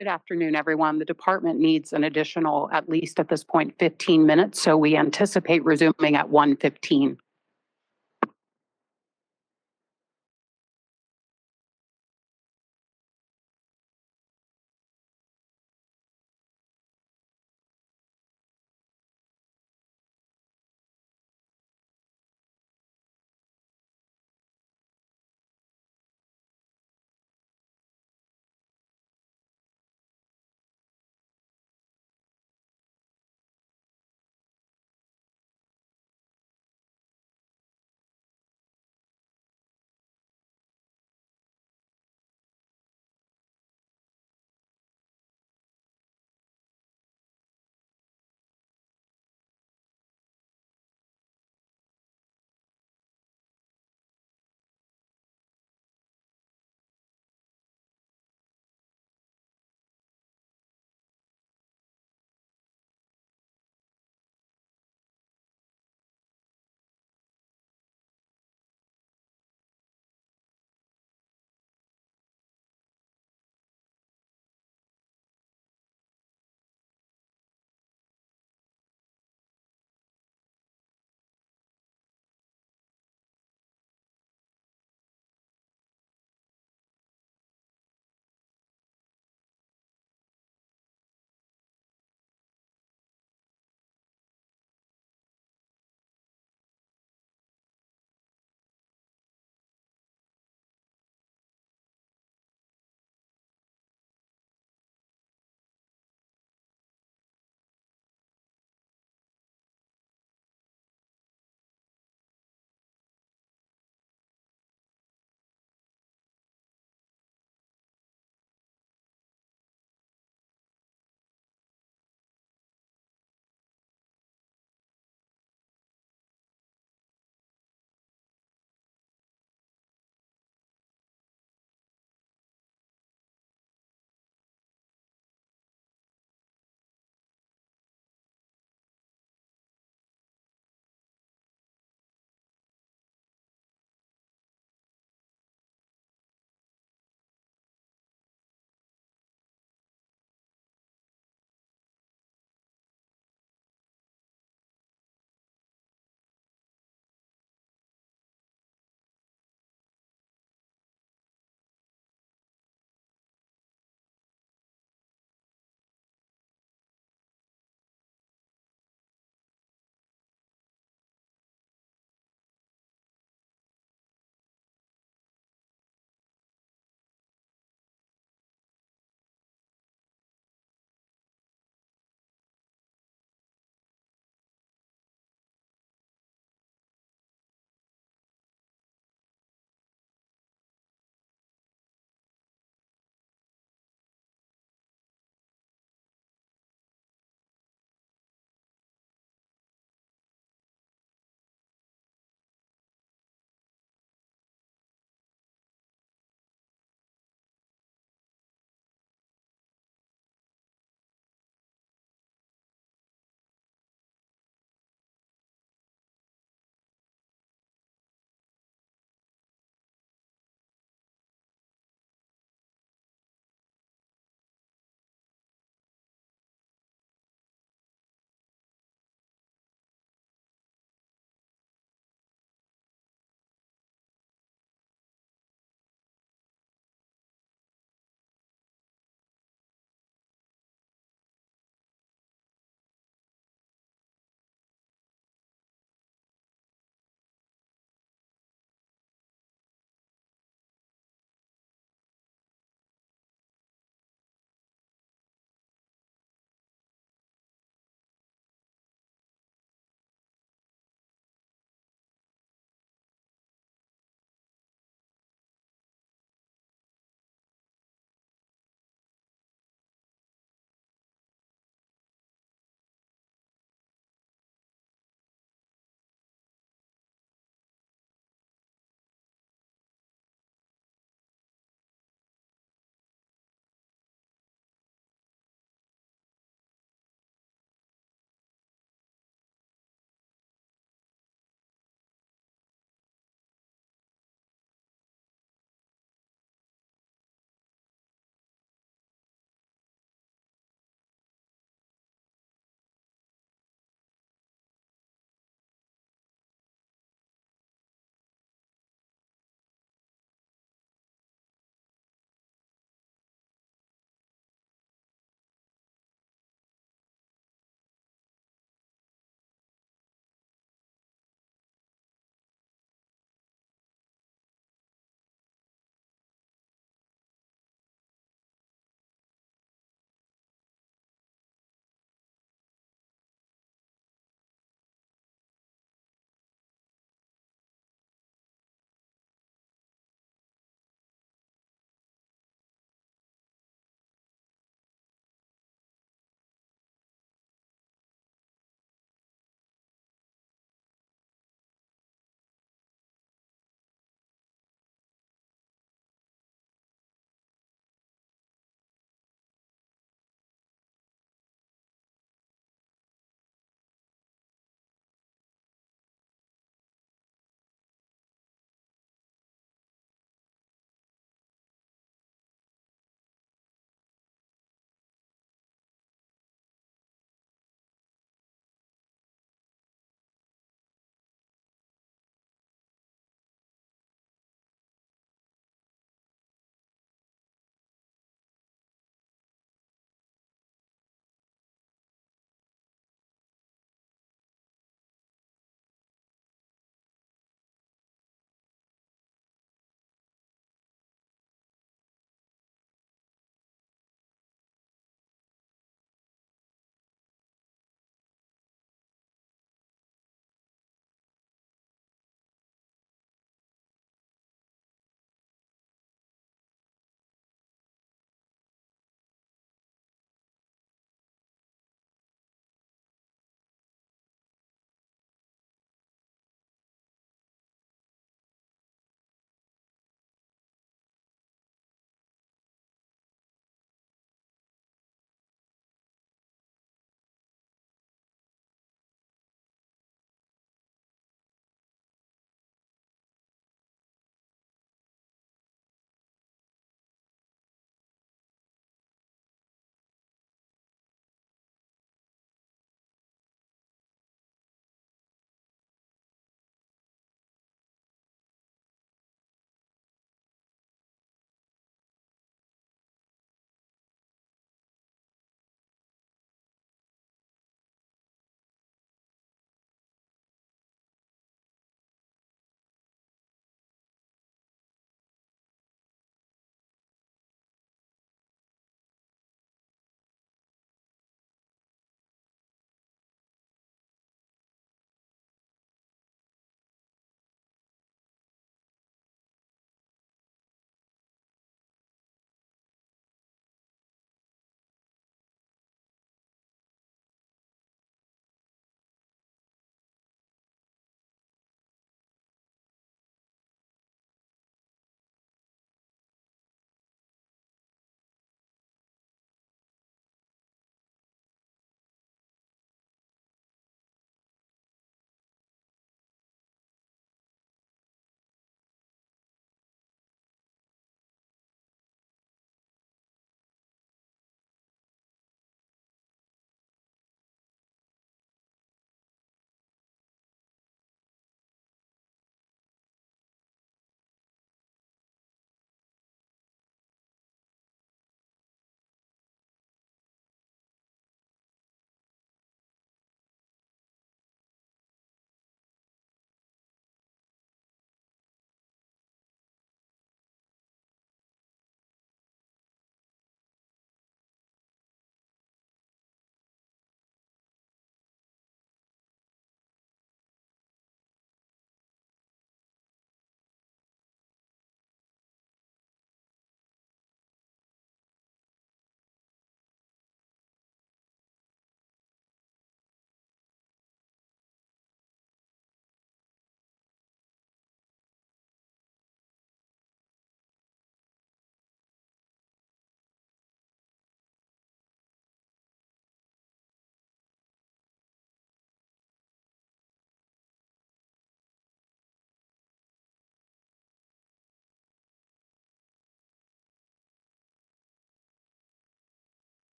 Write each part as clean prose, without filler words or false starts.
Good afternoon, everyone. The department needs an additional, at least at this point, 15 minutes, so we anticipate resuming at 1:15.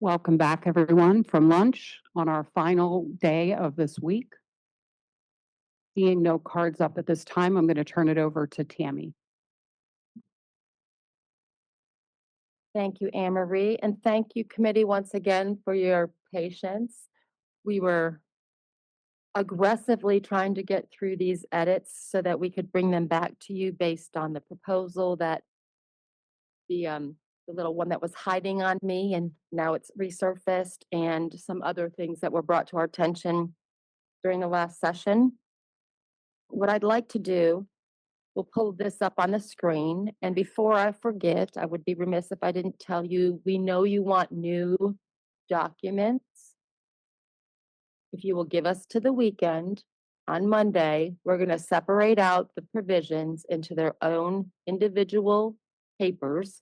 Welcome back, everyone, from lunch on our final day of this week. Seeing no cards up at this time, I'm going to turn it over to Tammy. Thank you, Anne Marie, and thank you, committee, once again for your patience. We were aggressively trying to get through these edits so that we could bring them back to you based on the proposal that the little one that was hiding on me, and now it's resurfaced, and some other things that were brought to our attention during the last session. What I'd like to do, we'll pull this up on the screen. And before I forget, I would be remiss if I didn't tell you, we know you want new documents. If you will give us to the weekend, on Monday, we're going to separate out the provisions into their own individual papers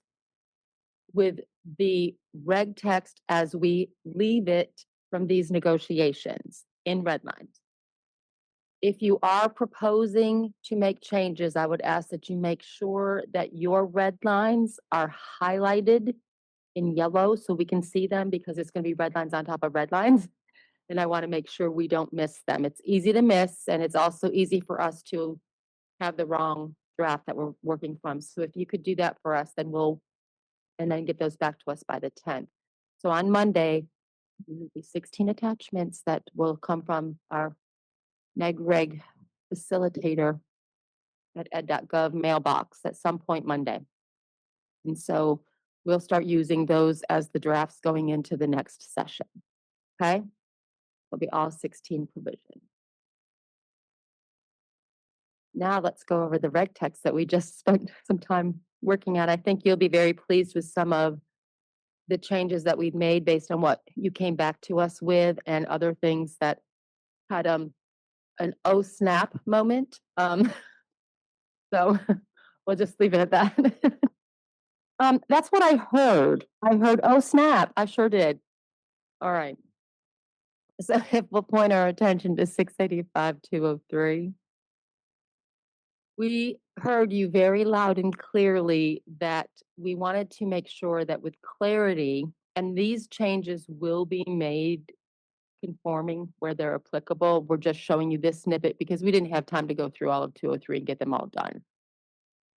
with the reg text as we leave it from these negotiations in red lines. If you are proposing to make changes, I would ask that you make sure that your red lines are highlighted in yellow so we can see them, because it's going to be red lines on top of red lines. And I want to make sure we don't miss them. It's easy to miss, and it's also easy for us to have the wrong draft that we're working from. So if you could do that for us, and then get those back to us by the 10th. So on Monday, there will be 16 attachments that will come from our NEGREG facilitator at ed.gov mailbox at some point Monday. And so we'll start using those as the drafts going into the next session. Okay? It'll be all 16 provisions. Now let's go over the reg text that we just spent some time working on. I think you'll be very pleased with some of the changes that we've made based on what you came back to us with, and other things that had an oh snap moment. So we'll just leave it at that. That's what I heard. I heard oh snap. I sure did. All right. So if we'll point our attention to 685-203. We heard you very loud and clearly that we wanted to make sure that with clarity, and these changes will be made conforming where they're applicable. We're just showing you this snippet because we didn't have time to go through all of 203 and get them all done.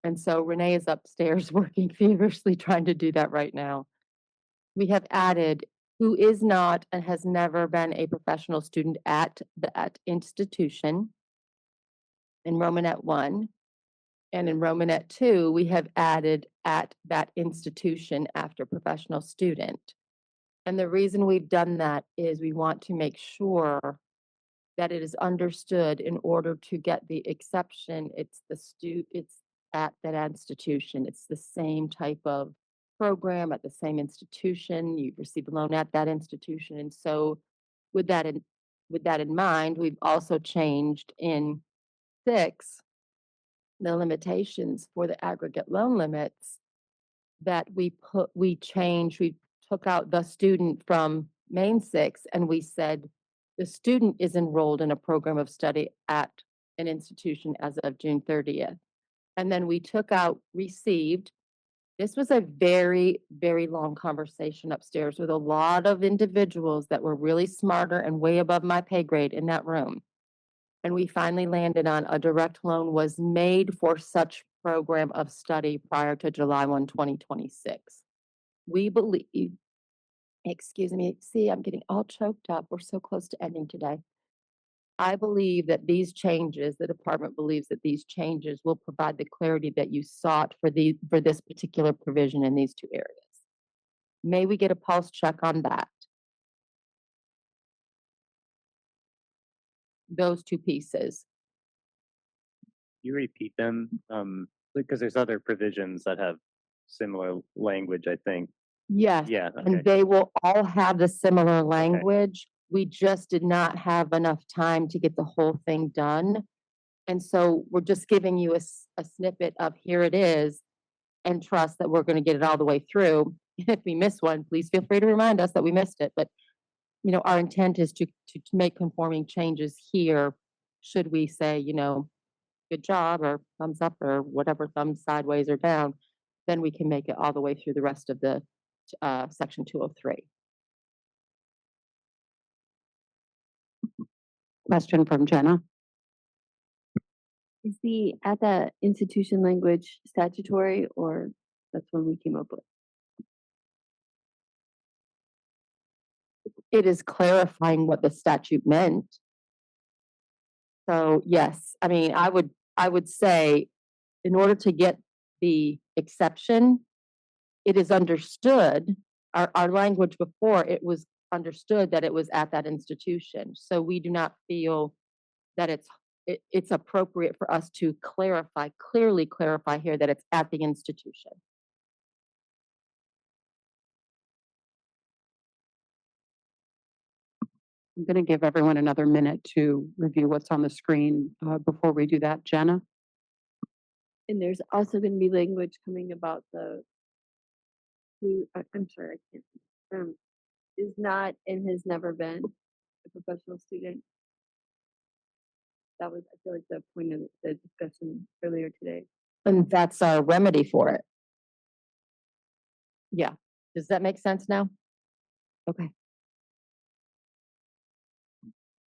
And so Renee is upstairs working feverishly trying to do that right now. We have added who is not and has never been a professional student at that institution in Romanet 1. And in Romanet 2, we have added at that institution after professional student. And the reason we've done that is we want to make sure that it is understood in order to get the exception. It's at that institution. It's the same type of program at the same institution. You've received a loan at that institution. And so with that in mind, we've also changed in 6 the limitations for the aggregate loan limits that we took out the student from main 6, and we said the student is enrolled in a program of study at an institution as of June 30th. And then we took out received. This was a very, very long conversation upstairs with a lot of individuals that were really smarter and way above my pay grade in that room. And we finally landed on a direct loan was made for such program of study prior to July 1, 2026. We believe, excuse me, see, I'm getting all choked up. We're so close to ending today. I believe that these changes, the department believes that these changes will provide the clarity that you sought for this particular provision in these 2 areas. May we get a pulse check on that? Those 2 pieces. You repeat them, because there's other provisions that have similar language, I think. Yes. Yeah, And okay. they will all have the similar language. We just did not have enough time to get the whole thing done. And so we're just giving you a snippet of here it is, and trust that we're going to get it all the way through. If we miss one, please feel free to remind us that we missed it. But our intent is to make conforming changes here. Should we say, good job or thumbs up or whatever, thumbs sideways or down, then we can make it all the way through the rest of the section 203. Question from Jenna. Is the at that institution language statutory or that's what we came up with? It is clarifying what the statute meant. So yes, I mean, I would say in order to get the exception, it is understood, our language before, it was understood that it was at that institution. So we do not feel that it's appropriate for us to clearly clarify here that it's at the institution. I'm going to give everyone another minute to review what's on the screen before we do that. Jenna? And there's also going to be language coming about I'm sorry, I can't. Is not and has never been a professional student. That was, I feel like, the point of the discussion earlier today. And that's our remedy for it. Yeah. Does that make sense now? Okay.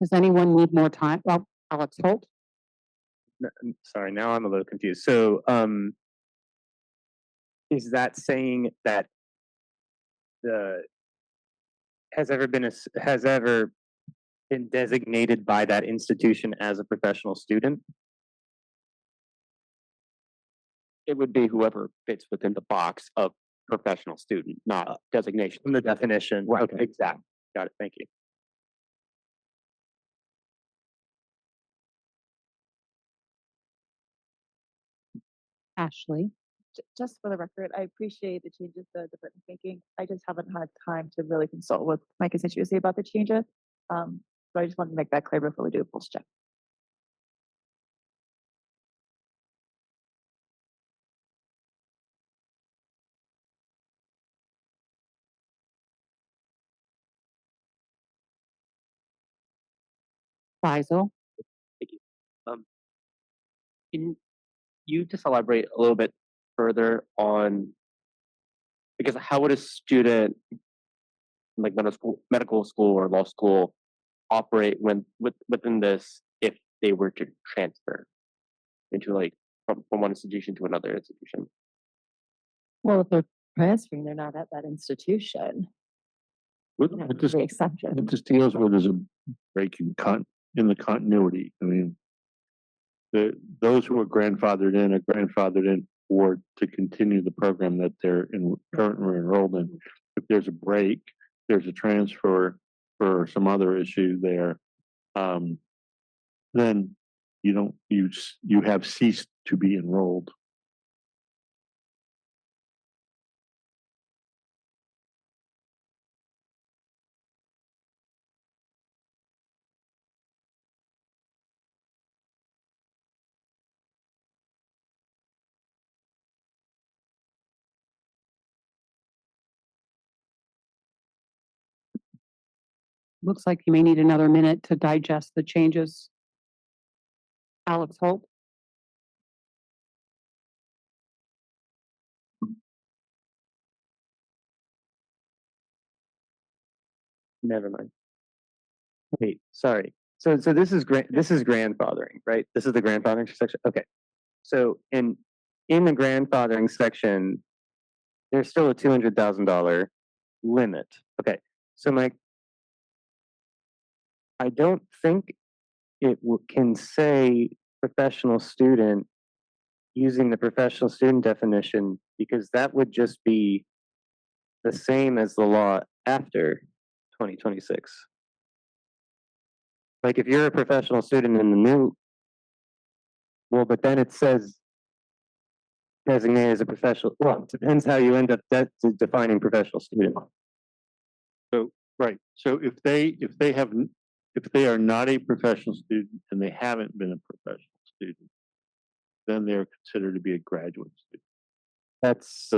Does anyone need more time? Well, Alex Holt? Sorry, now I'm a little confused. So, is that saying that has ever been designated by that institution as a professional student? It would be whoever fits within the box of professional student, not designation. From the definition. Right, Okay, exactly. got it. Thank you. Ashley? Just for the record, I appreciate the changes the department's making. I just haven't had time to really consult with my constituency about the changes. So I just wanted to make that clear before we do a pulse check. Faisal? Thank you. Can you just elaborate a little bit further on, because how would a student like medical school or law school operate within this if they were to transfer into like from one institution to another institution? Well, if they're transferring, they're not at that institution. What Yeah, what this, the exception. what this deals with is a break in the continuity. I mean, those who are grandfathered in are grandfathered in for to continue the program that they're currently enrolled in. If there's a break, there's a transfer for some other issue there, then you have ceased to be enrolled. Looks like you may need another minute to digest the changes. Alex Holt? Never mind. Wait, sorry. So this is grandfathering, right? This is the grandfathering section. Okay. So in the grandfathering section, there's still a $200,000 limit. Okay. So I don't think it can say professional student using the professional student definition, because that would just be the same as the law after 2026. Like if you're a professional student in the new, well, but then it says designated as a professional. Well, it depends how you end up defining professional student. Right. So if they are not a professional student and they haven't been a professional student, then they're considered to be a graduate student. That's So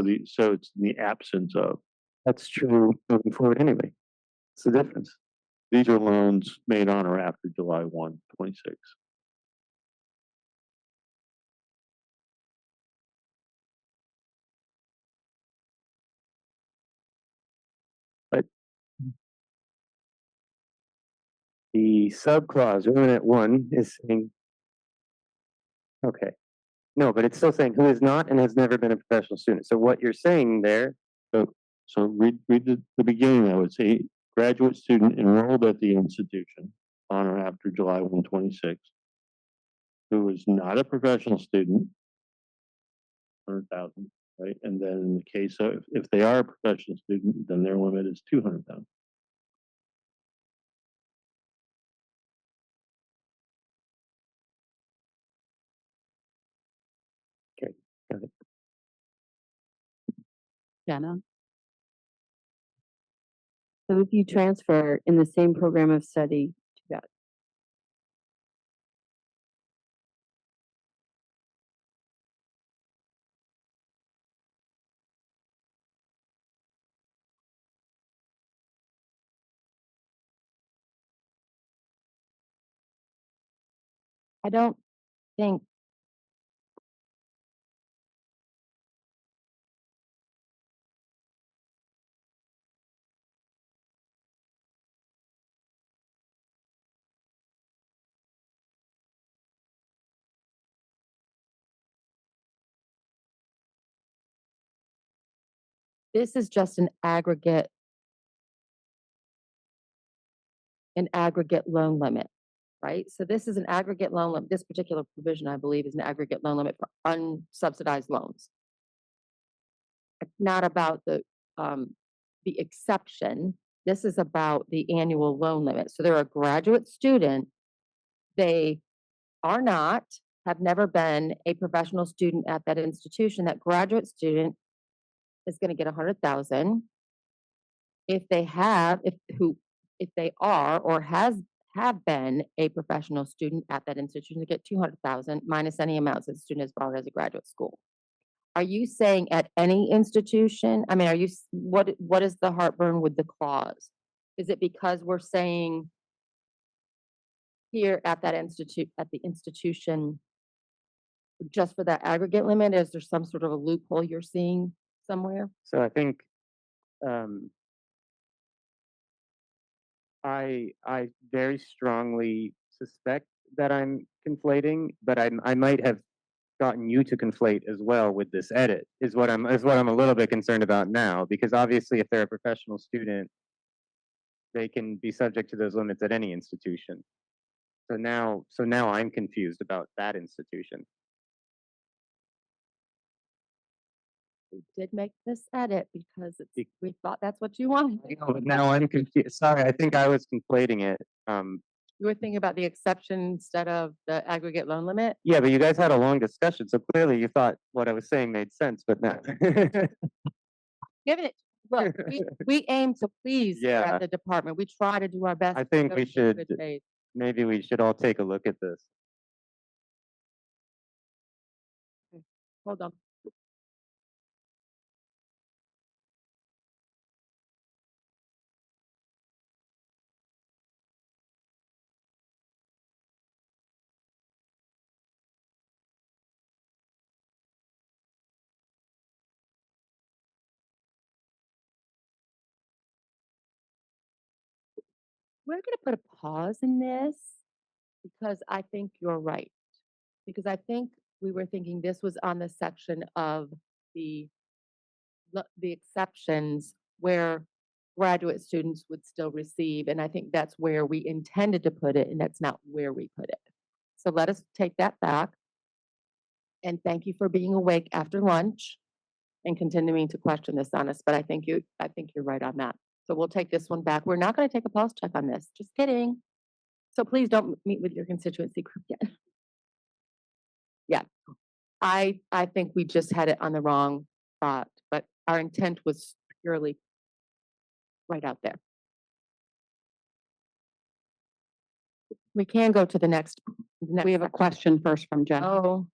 it's in the absence of. that's true moving forward anyway. What's the difference? These are loans made on or after July 1, 26. The subclause, Romanet 1 is saying, okay, no, but it's still saying who is not and has never been a professional student. So what you're saying there, So read the beginning. I would say graduate student enrolled at the institution on or after July 1, 26, who is not a professional student, 100,000, right? And then in the case of, if they are a professional student, then their limit is 200,000. got it. Jenna? So if you transfer in the same program of study to that. I don't think, this is just an aggregate loan limit, right? So this is an aggregate loan limit. This particular provision, I believe, is an aggregate loan limit for unsubsidized loans. It's not about the exception. This is about the annual loan limit. So they're a graduate student. They are not, have never been a professional student at that institution. That graduate student is going to get 100,000. If they have, if they are or have been a professional student at that institution, they get 200,000 minus any amounts that the student has borrowed as a graduate school. Are you saying at any institution? I mean, what is the heartburn with the clause? Is it because we're saying here at that at the institution, just for that aggregate limit? Is there some sort of a loophole you're seeing somewhere? So I think um, I very strongly suspect that I'm conflating, but I might have gotten you to conflate as well with this edit. Is what I'm a little bit concerned about now, because obviously if they're a professional student, they can be subject to those limits at any institution. So now I'm confused about that institution. We did make this edit because Be- we thought that's what you wanted. But now I'm confused. Sorry, I think I was conflating it. You were thinking about the exception instead of the aggregate loan limit? Yeah, but you guys had a long discussion, so clearly you thought what I was saying made sense, but no. Given it, look, we aim to please here Yeah. at the department. We try to do our best. I to think do we everything in should good faith. Maybe we should all take a look at this. Hold on. We're gonna put a pause in this because I think you're right. Because I think we were thinking this was on the section of the the exceptions where graduate students would still receive, and I think that's where we intended to put it, and that's not where we put it. So let us take that back. And thank you for being awake after lunch and continuing to question this on us, but I think you're right on that. So we'll take this one back. We're not gonna take a pulse check on this, just kidding. So please don't meet with your constituency group yet. Yeah, I think we just had it on the wrong spot, but our intent was purely right out there. We can go to the next. We have a question first from Jenna. Oh,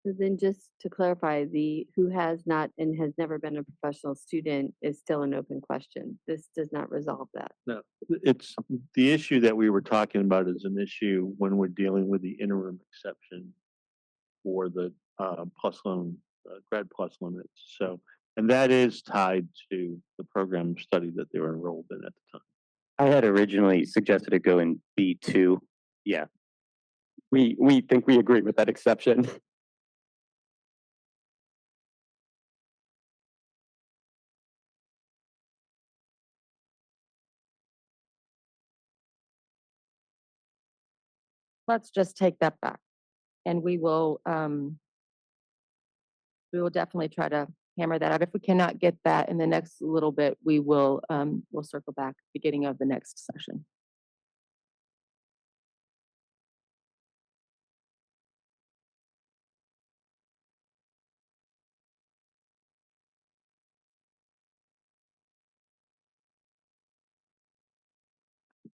So then just to clarify, the who has not and has never been a professional student is still an open question. This does not resolve that. No, it's the issue that we were talking about is an issue when we're dealing with the interim exception for the plus loan, grad plus limits. So, and that is tied to the program study that they were enrolled in at the time. I had originally suggested it go in B2. Yeah, We think we agree with that exception. Let's just take that back. And we will definitely try to hammer that out. If we cannot get that in the next little bit, we'll circle back beginning of the next session.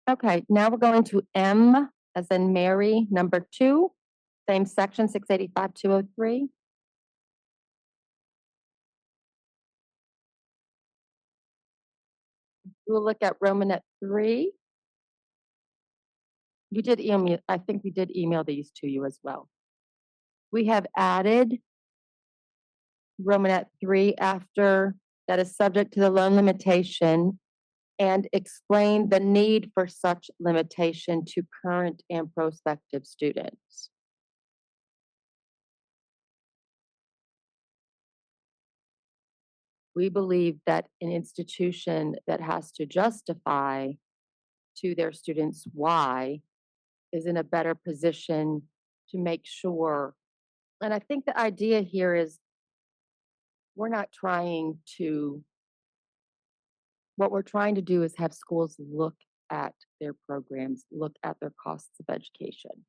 Okay, now we're going to M as in Mary, number 2, same section, 685-203. We'll look at Romanet 3. You did email, I think we did email these to you as well. We have added Romanet 3 after that is subject to the loan limitation and explain the need for such limitation to current and prospective students. We believe that an institution that has to justify to their students why is in a better position to make sure. And I think the idea here is we're not trying to, what we're trying to do is have schools look at their programs, look at their costs of education,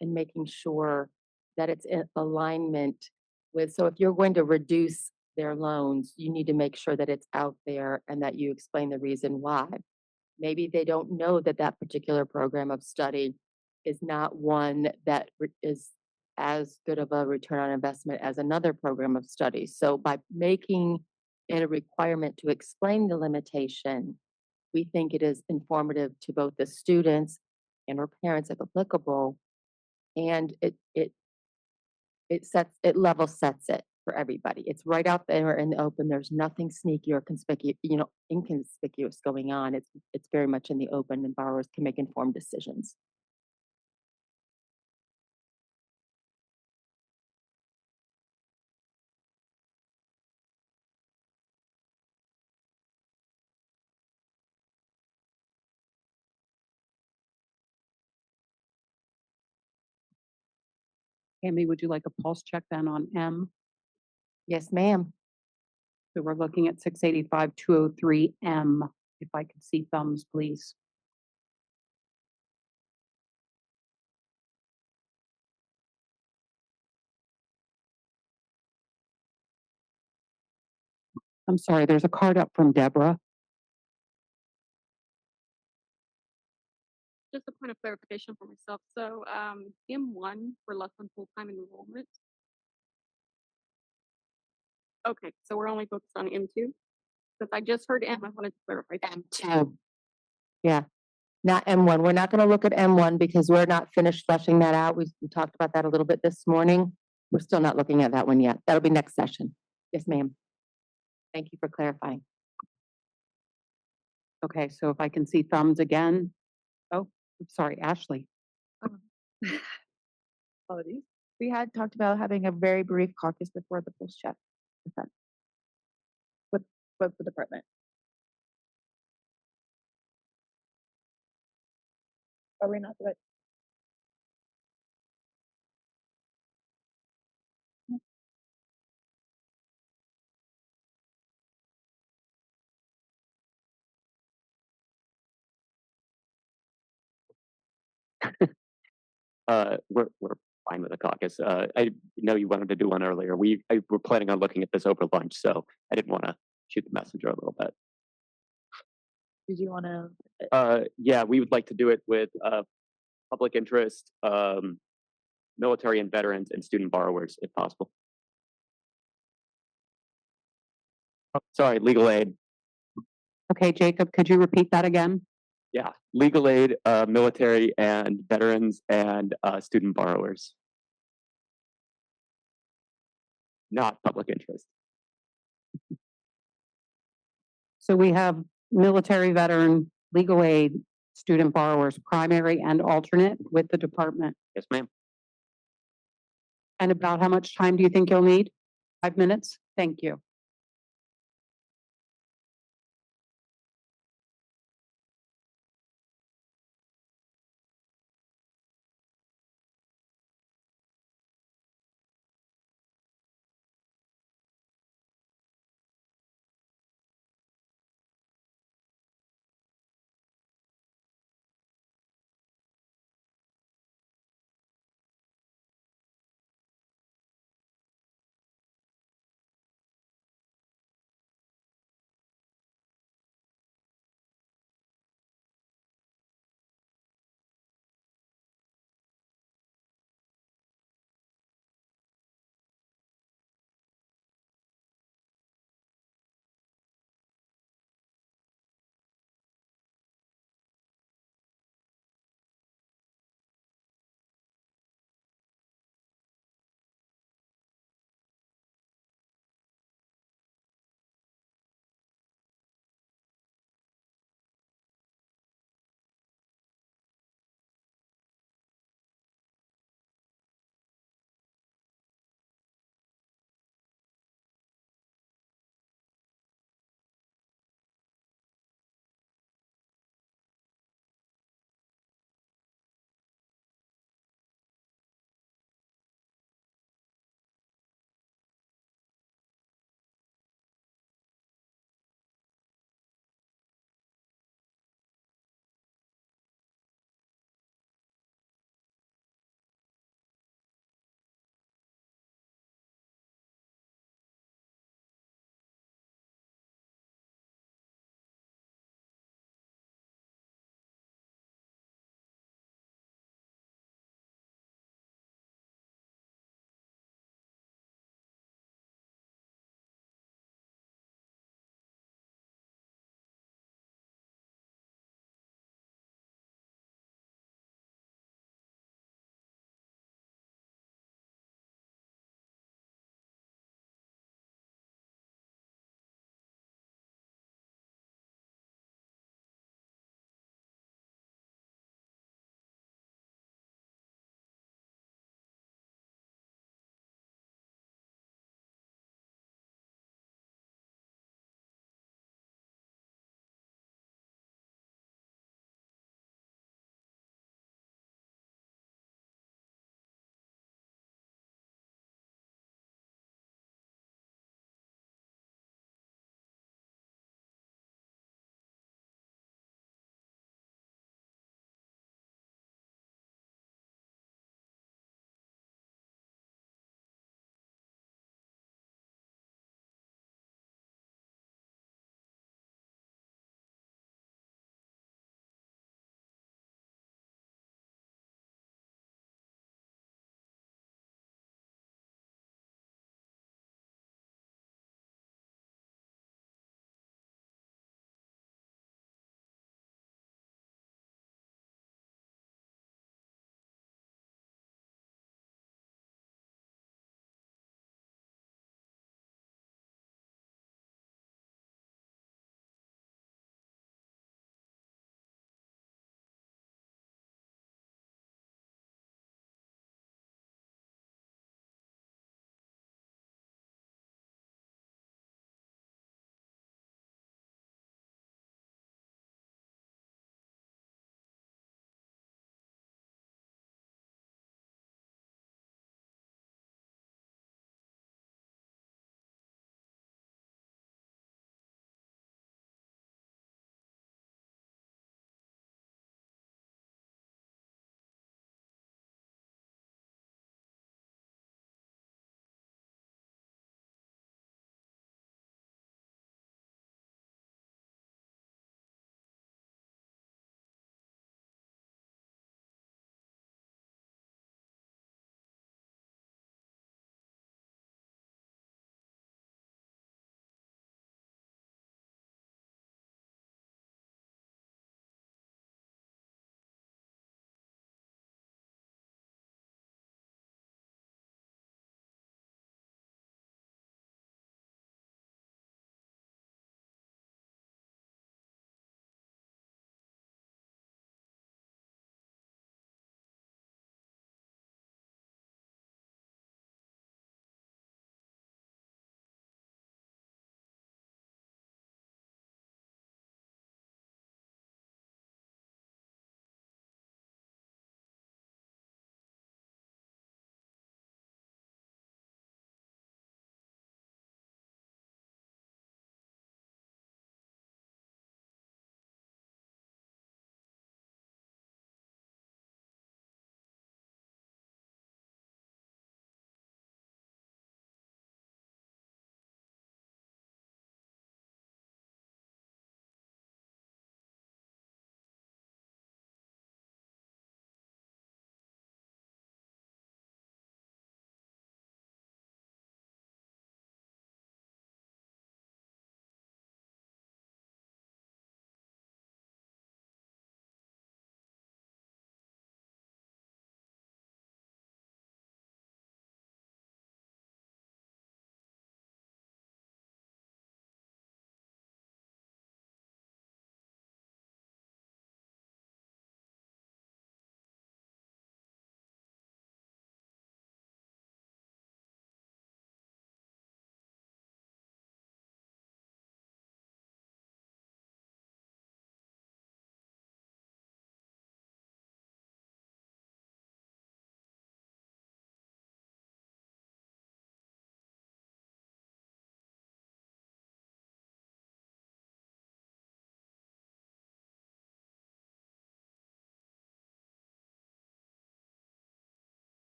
and making sure that it's in alignment with, so if you're going to reduce their loans, you need to make sure that it's out there and that you explain the reason why. Maybe they don't know that that particular program of study is not one that is as good of a return on investment as another program of study. So by making it a requirement to explain the limitation, we think it is informative to both the students and our parents if applicable, and it level sets it for everybody. It's right out there in the open. There's nothing sneaky or conspicuous, inconspicuous going on. It's very much in the open, and borrowers can make informed decisions. Tammy, would you like a pulse check then on M? Yes, ma'am. So we're looking at 685-203M. If I could see thumbs, please. I'm sorry, there's a card up from Deborah. Just a point of clarification for myself. So, M1 for less than full-time enrollment. Okay, so we're only focused on M2? Because I just heard M, I wanted to clarify that. M2. Yeah, not M1. We're not going to look at M1 because we're not finished fleshing that out. We talked about that a little bit this morning. We're still not looking at that one yet. That'll be next session. Yes, ma'am. Thank you for clarifying. Okay, so if I can see thumbs again. Oh, I'm sorry, Ashley. Apologies. We had talked about having a very brief caucus before the pulse check. Okay. With the department. Are we not doing? We're fine with a caucus. I know you wanted to do one earlier. We're planning on looking at this over lunch, so I didn't want to shoot the messenger a little bit. Did you want to? Yeah, we would like to do it with public interest, military and veterans, and student borrowers, if possible. Oh, sorry, legal aid. Okay, Jacob, could you repeat that again? Yeah, legal aid, military and veterans, and student borrowers. Not public interest. So we have military veteran, legal aid student borrowers, primary and alternate with the department. Yes, ma'am. And about how much time do you think you'll need? 5 minutes? Thank you.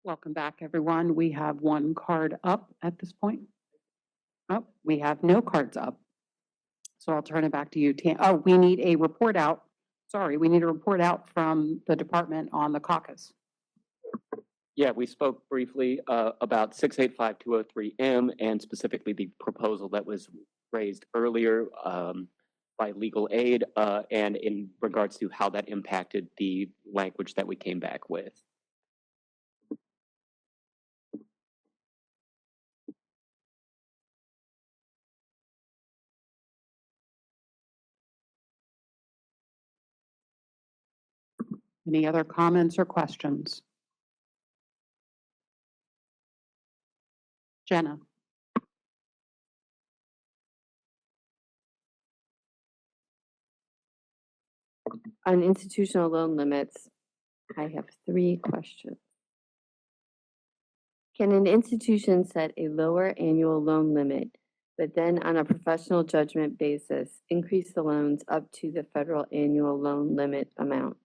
Welcome back, everyone. We have one card up at this point. Oh, we have no cards up. So I'll turn it back to you, Tam. Oh, we need a report out. Sorry, we need a report out from the department on the caucus. Yeah, we spoke briefly about 685-203M and specifically the proposal that was raised earlier by legal aid and in regards to how that impacted the language that we came back with. Any other comments or questions? Jenna? On institutional loan limits, I have 3 questions. Can an institution set a lower annual loan limit, but then on a professional judgment basis, increase the loans up to the federal annual loan limit amount?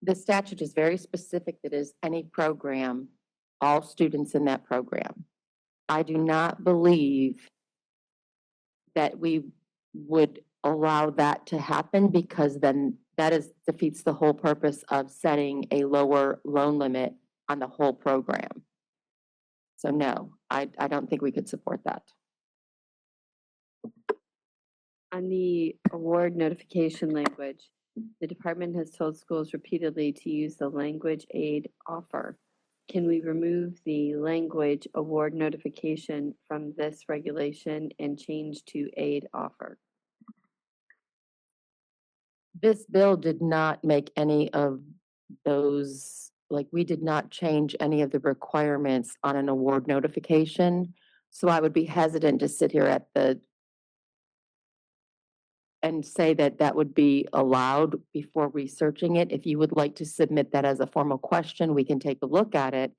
The statute is very specific that is any program, all students in that program. I do not believe that we would allow that to happen because then that defeats the whole purpose of setting a lower loan limit on the whole program. So no, I don't think we could support that. On the award notification language, the department has told schools repeatedly to use the language aid offer. Can we remove the language award notification from this regulation and change to aid offer? This bill did not make any of those, like, we did not change any of the requirements on an award notification. So I would be hesitant to sit here and say that that would be allowed before researching it. If you would like to submit that as a formal question, we can take a look at it.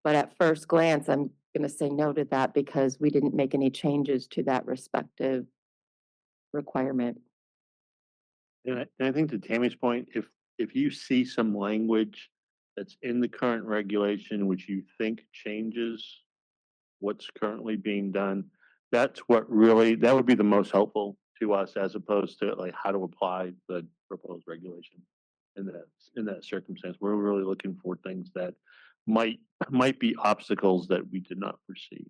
But at first glance, I'm going to say no to that because we didn't make any changes to that respective requirement. And I think to Tammy's point, if you see some language that's in the current regulation which you think changes what's currently being done, that's what really, that would be the most helpful to us as opposed to like how to apply the proposed regulation in that circumstance. We're really looking for things that might be obstacles that we did not foresee.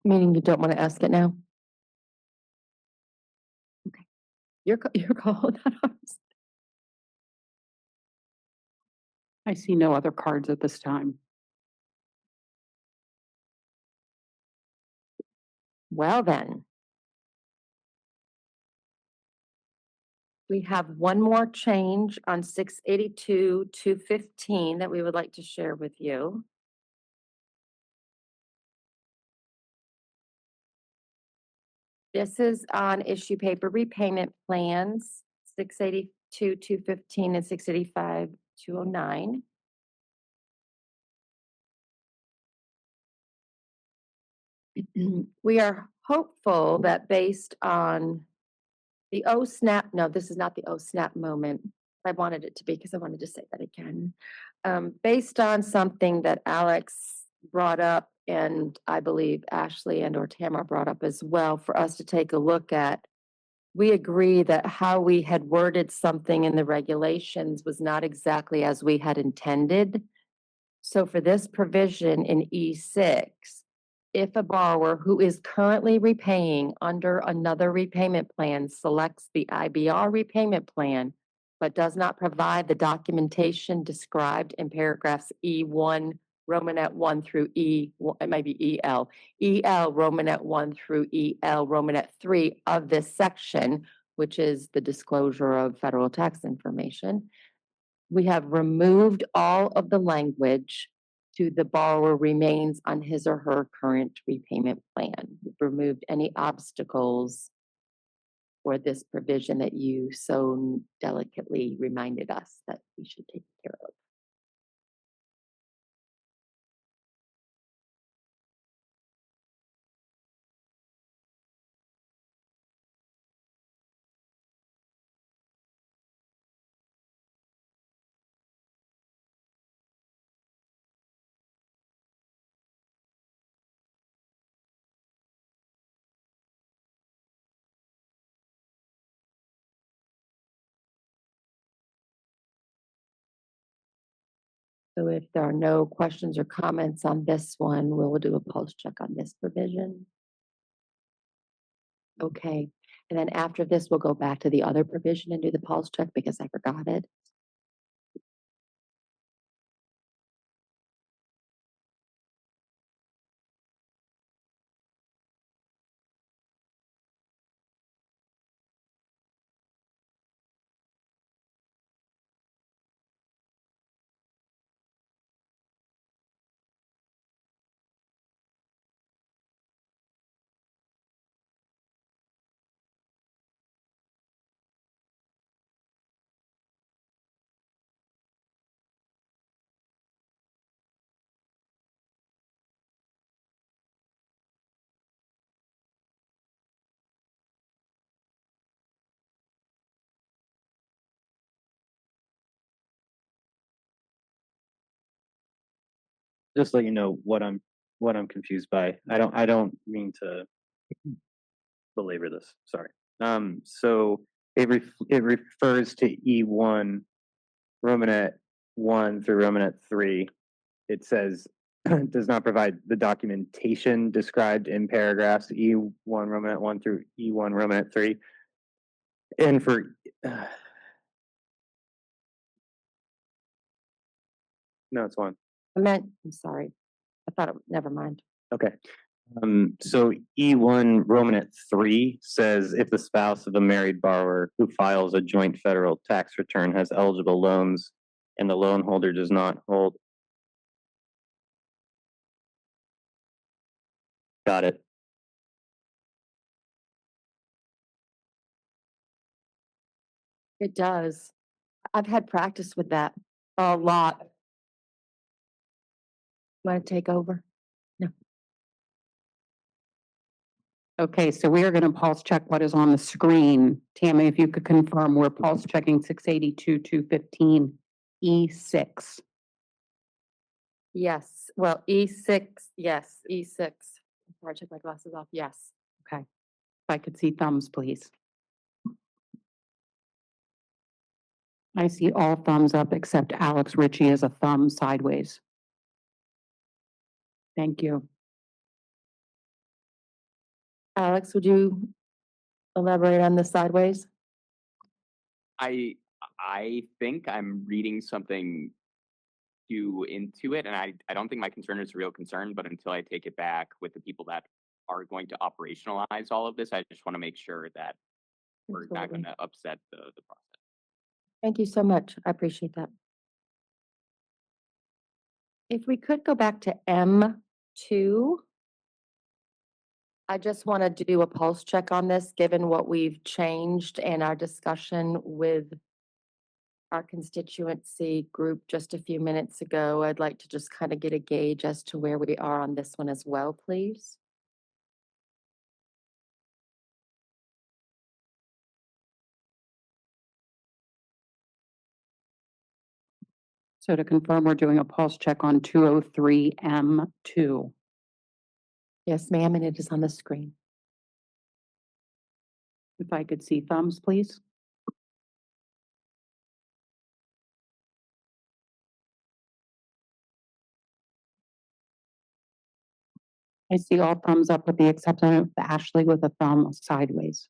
Meaning you don't want to ask it now? Okay. Your call, not ours. I see no other cards at this time. Well then. We have one more change on 682-215 that we would like to share with you. This is on issue paper repayment plans, 682-215 and 685-209. We are hopeful that based on the OSNAP, no, this is not the OSNAP moment. I wanted it to be because I wanted to say that again. Based on something that Alex brought up, and I believe Ashley and or Tamara brought up as well, for us to take a look at, we agree that how we had worded something in the regulations was not exactly as we had intended. So for this provision in E6, if a borrower who is currently repaying under another repayment plan selects the IBR repayment plan, but does not provide the documentation described in paragraphs E1, Romanet 1 through E, it might be EL, Romanet 1 through EL, Romanet 3 of this section, which is the disclosure of federal tax information, we have removed all of the language to the borrower remains on his or her current repayment plan. We've removed any obstacles for this provision that you so delicately reminded us that we should take care of. So if there are no questions or comments on this one, we'll do a pulse check on this provision. Okay, and then after this, we'll go back to the other provision and do the pulse check because I forgot it. Just let you know what I'm confused by. I don't mean to belabor this. Sorry. So it refers to E1, Romanet 1 through Romanet 3. It says does not provide the documentation described in paragraphs E1 Romanet 1 through E1 Romanet 3. And for no, it's one. I'm sorry. I thought it, never mind. Okay. So E1 Romanet 3 says if the spouse of a married borrower who files a joint federal tax return has eligible loans and the loan holder does not hold. Got it. It does. I've had practice with that a lot. Want to take over? Okay, so we are going to pulse check what is on the screen. Tammy, if you could confirm, we're pulse checking 682, 215, E6. Yes, well, E6, yes, E6. Before I took my glasses off, yes. Okay. If I could see thumbs, please. I see all thumbs up except Alex Ritchie as a thumb sideways. Thank you. Alex, would you elaborate on the sideways? I think I'm reading something too into it, and I don't think my concern is a real concern, but until I take it back with the people that are going to operationalize all of this, I just want to make sure that we're not Absolutely. going to upset the process. Thank you so much. I appreciate that. If we could go back to M2. I just want to do a pulse check on this, given what we've changed and our discussion with our constituency group just a few minutes ago. I'd like to just kind of get a gauge as to where we are on this one as well, please. So to confirm, we're doing a pulse check on 203 M2. Yes, ma'am, and it is on the screen. If I could see thumbs, please. I see all thumbs up with the exception of Ashley with a thumb sideways.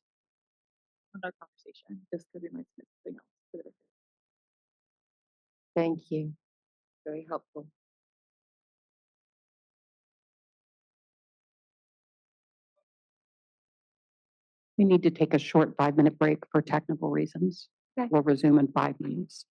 On our conversation, this could be my something else. for the record. Thank you. Very helpful. We need to take a short 5-minute break for technical reasons. Okay. We'll resume in 5 minutes.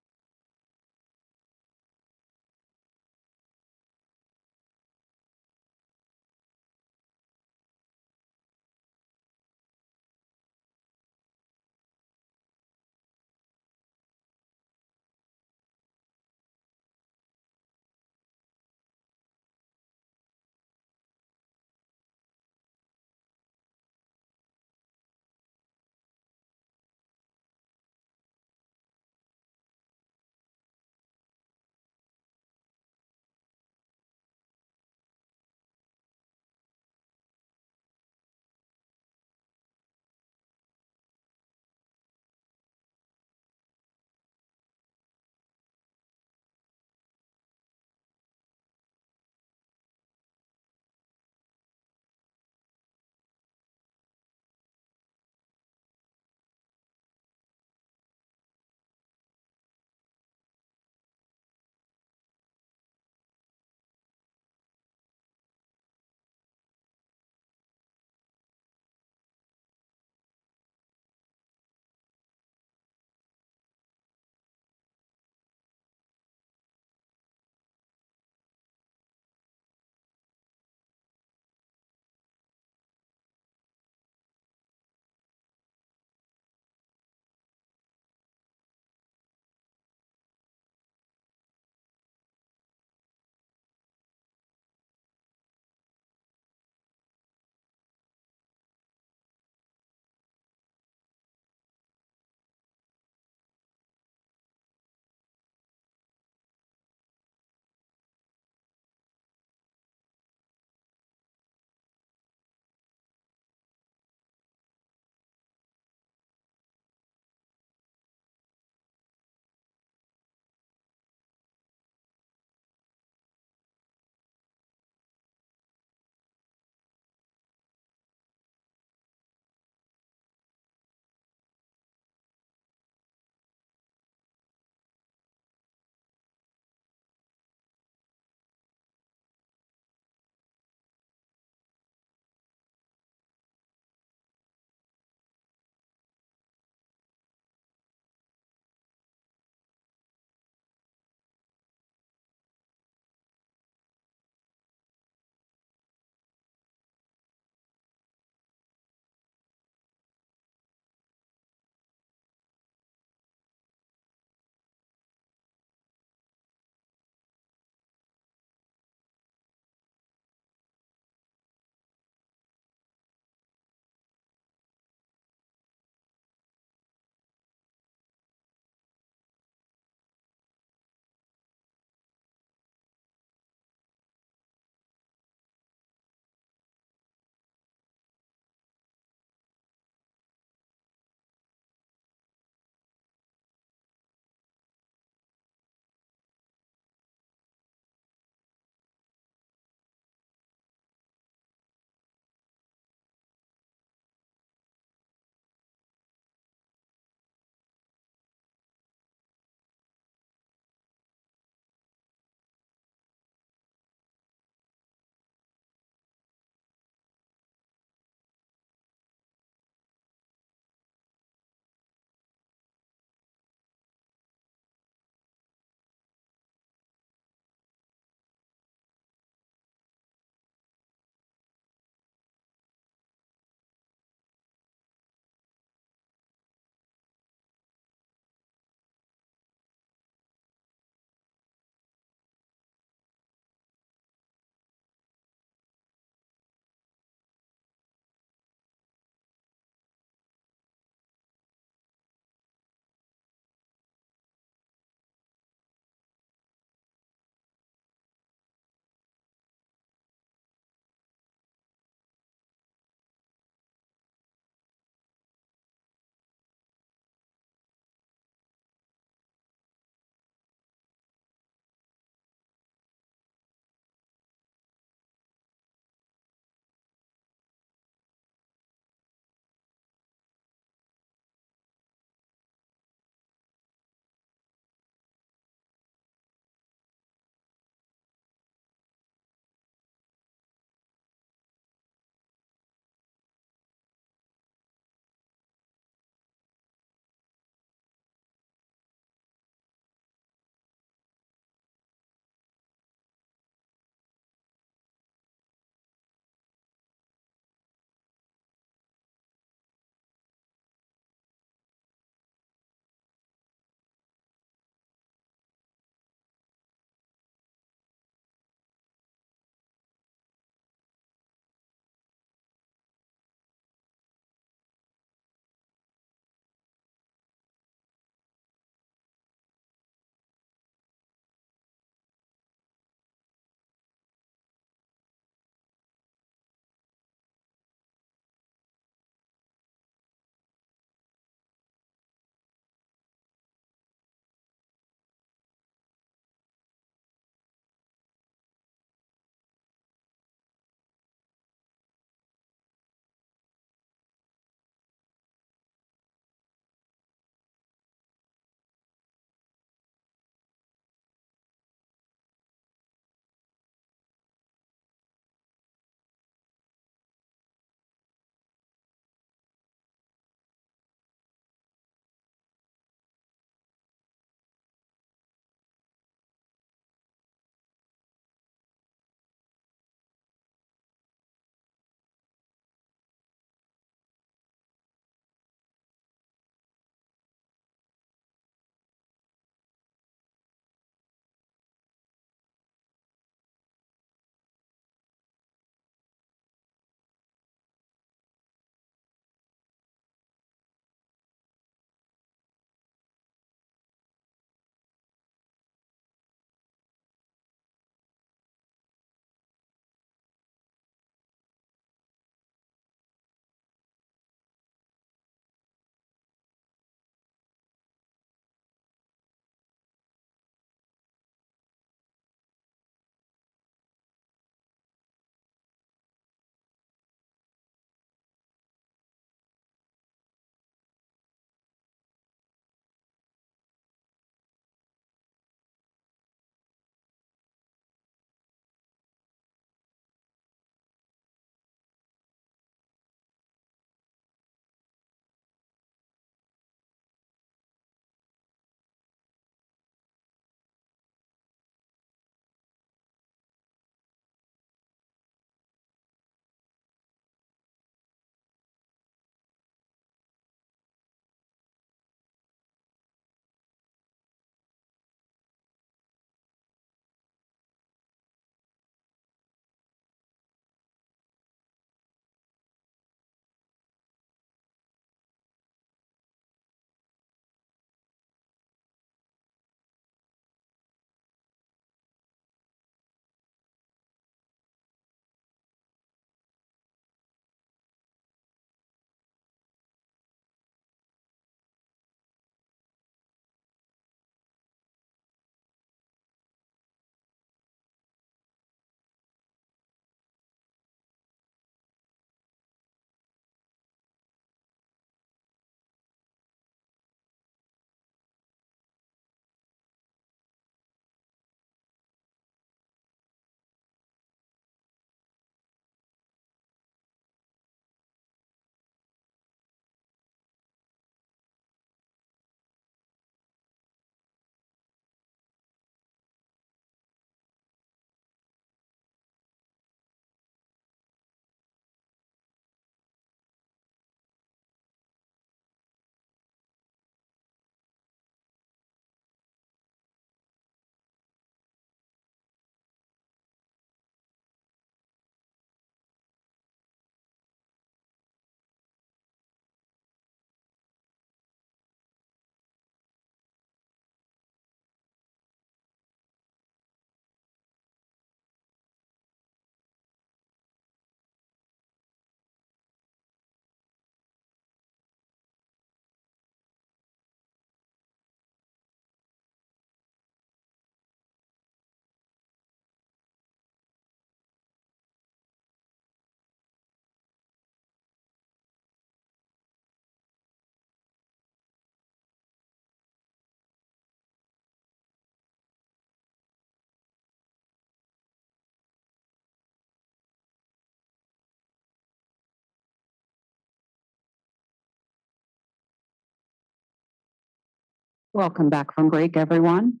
Welcome back from break, everyone.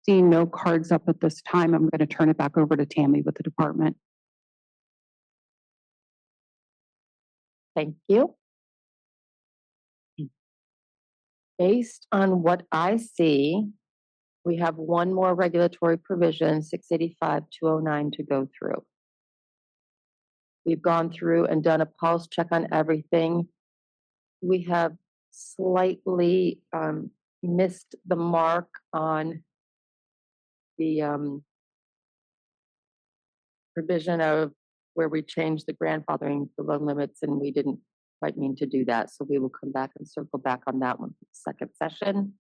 Seeing no cards up at this time, I'm going to turn it back over to Tammy with the department. Thank you. Based on what I see, we have one more regulatory provision, 685-209, to go through. We've gone through and done a pulse check on everything. We have slightly missed the mark on the provision of where we changed the grandfathering for loan limits, and we didn't quite mean to do that. So we will come back and circle back on that one for the second session.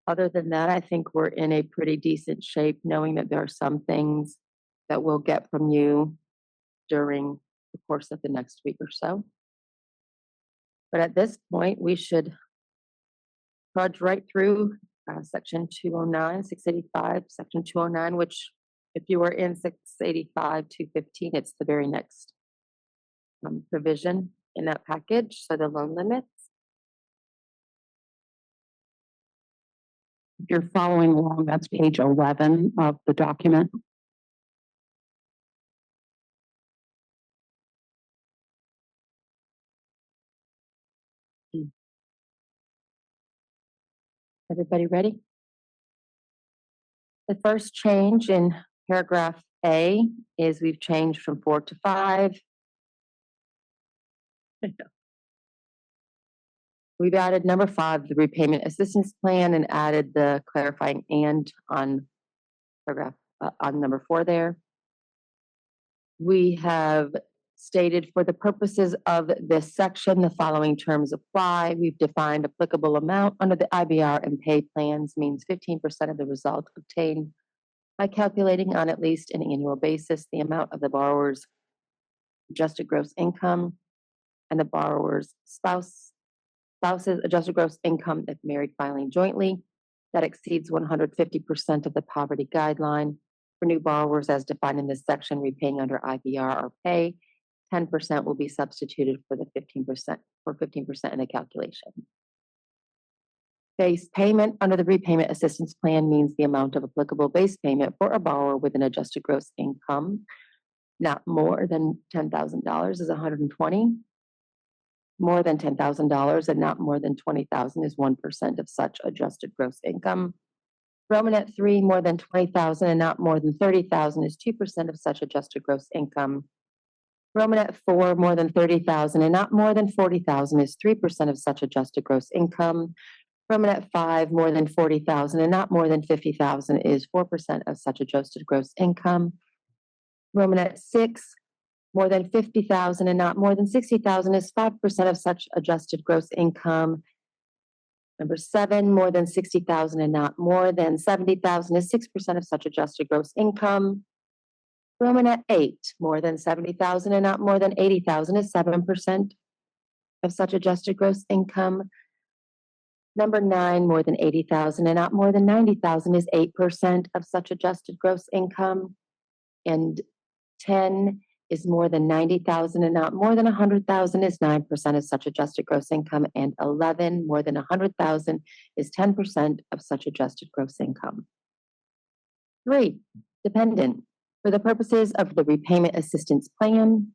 Other than that, I think we're in a pretty decent shape, knowing that there are some things that we'll get from you during the course of the next week or so. But at this point, we should trudge right through section 209, 685, section 209, which if you were in 685, 215, it's the very next provision in that package. So the loan limits. If you're following along, that's page 11 of the document. Everybody ready? The first change in paragraph A is we've changed from 4 to 5. We've added number 5, the repayment assistance plan, and added the clarifying "and" on paragraph on number 4 there. We have stated for the purposes of this section, the following terms apply. We've defined applicable amount under the IBR and pay plans means 15% of the result obtained by calculating on at least an annual basis the amount of the borrower's adjusted gross income and the borrower's spouse's adjusted gross income if married filing jointly that exceeds 150% of the poverty guideline. For new borrowers as defined in this section, repaying under IBR or pay, 10% will be substituted for the 15% in the calculation. Base payment under the repayment assistance plan means the amount of applicable base payment for a borrower with an adjusted gross income not more than $10,000 is $120. More than $10,000 and not more than $20,000 is 1% of such adjusted gross income. Romanet 3, more than $20,000 and not more than $30,000 is 2% of such adjusted gross income. Romanet 4, more than $30,000 and not more than $40,000 is 3% of such adjusted gross income. Romanet 5, more than $40,000 and not more than $50,000 is 4% of such adjusted gross income. Romanet 6, more than $50,000 and not more than $60,000 is 5% of such adjusted gross income. Number 7, more than $60,000 and not more than $70,000 is 6% of such adjusted gross income. Romanet 8, more than $70,000 and not more than $80,000 is 7% of such adjusted gross income. Number 9, more than $80,000 and not more than $90,000 is 8% of such adjusted gross income. And 10 is more than $90,000 and not more than $100,000 is 9% of such adjusted gross income. And 11, more than $100,000 is 10% of such adjusted gross income. 3, dependent. For the purposes of the repayment assistance plan,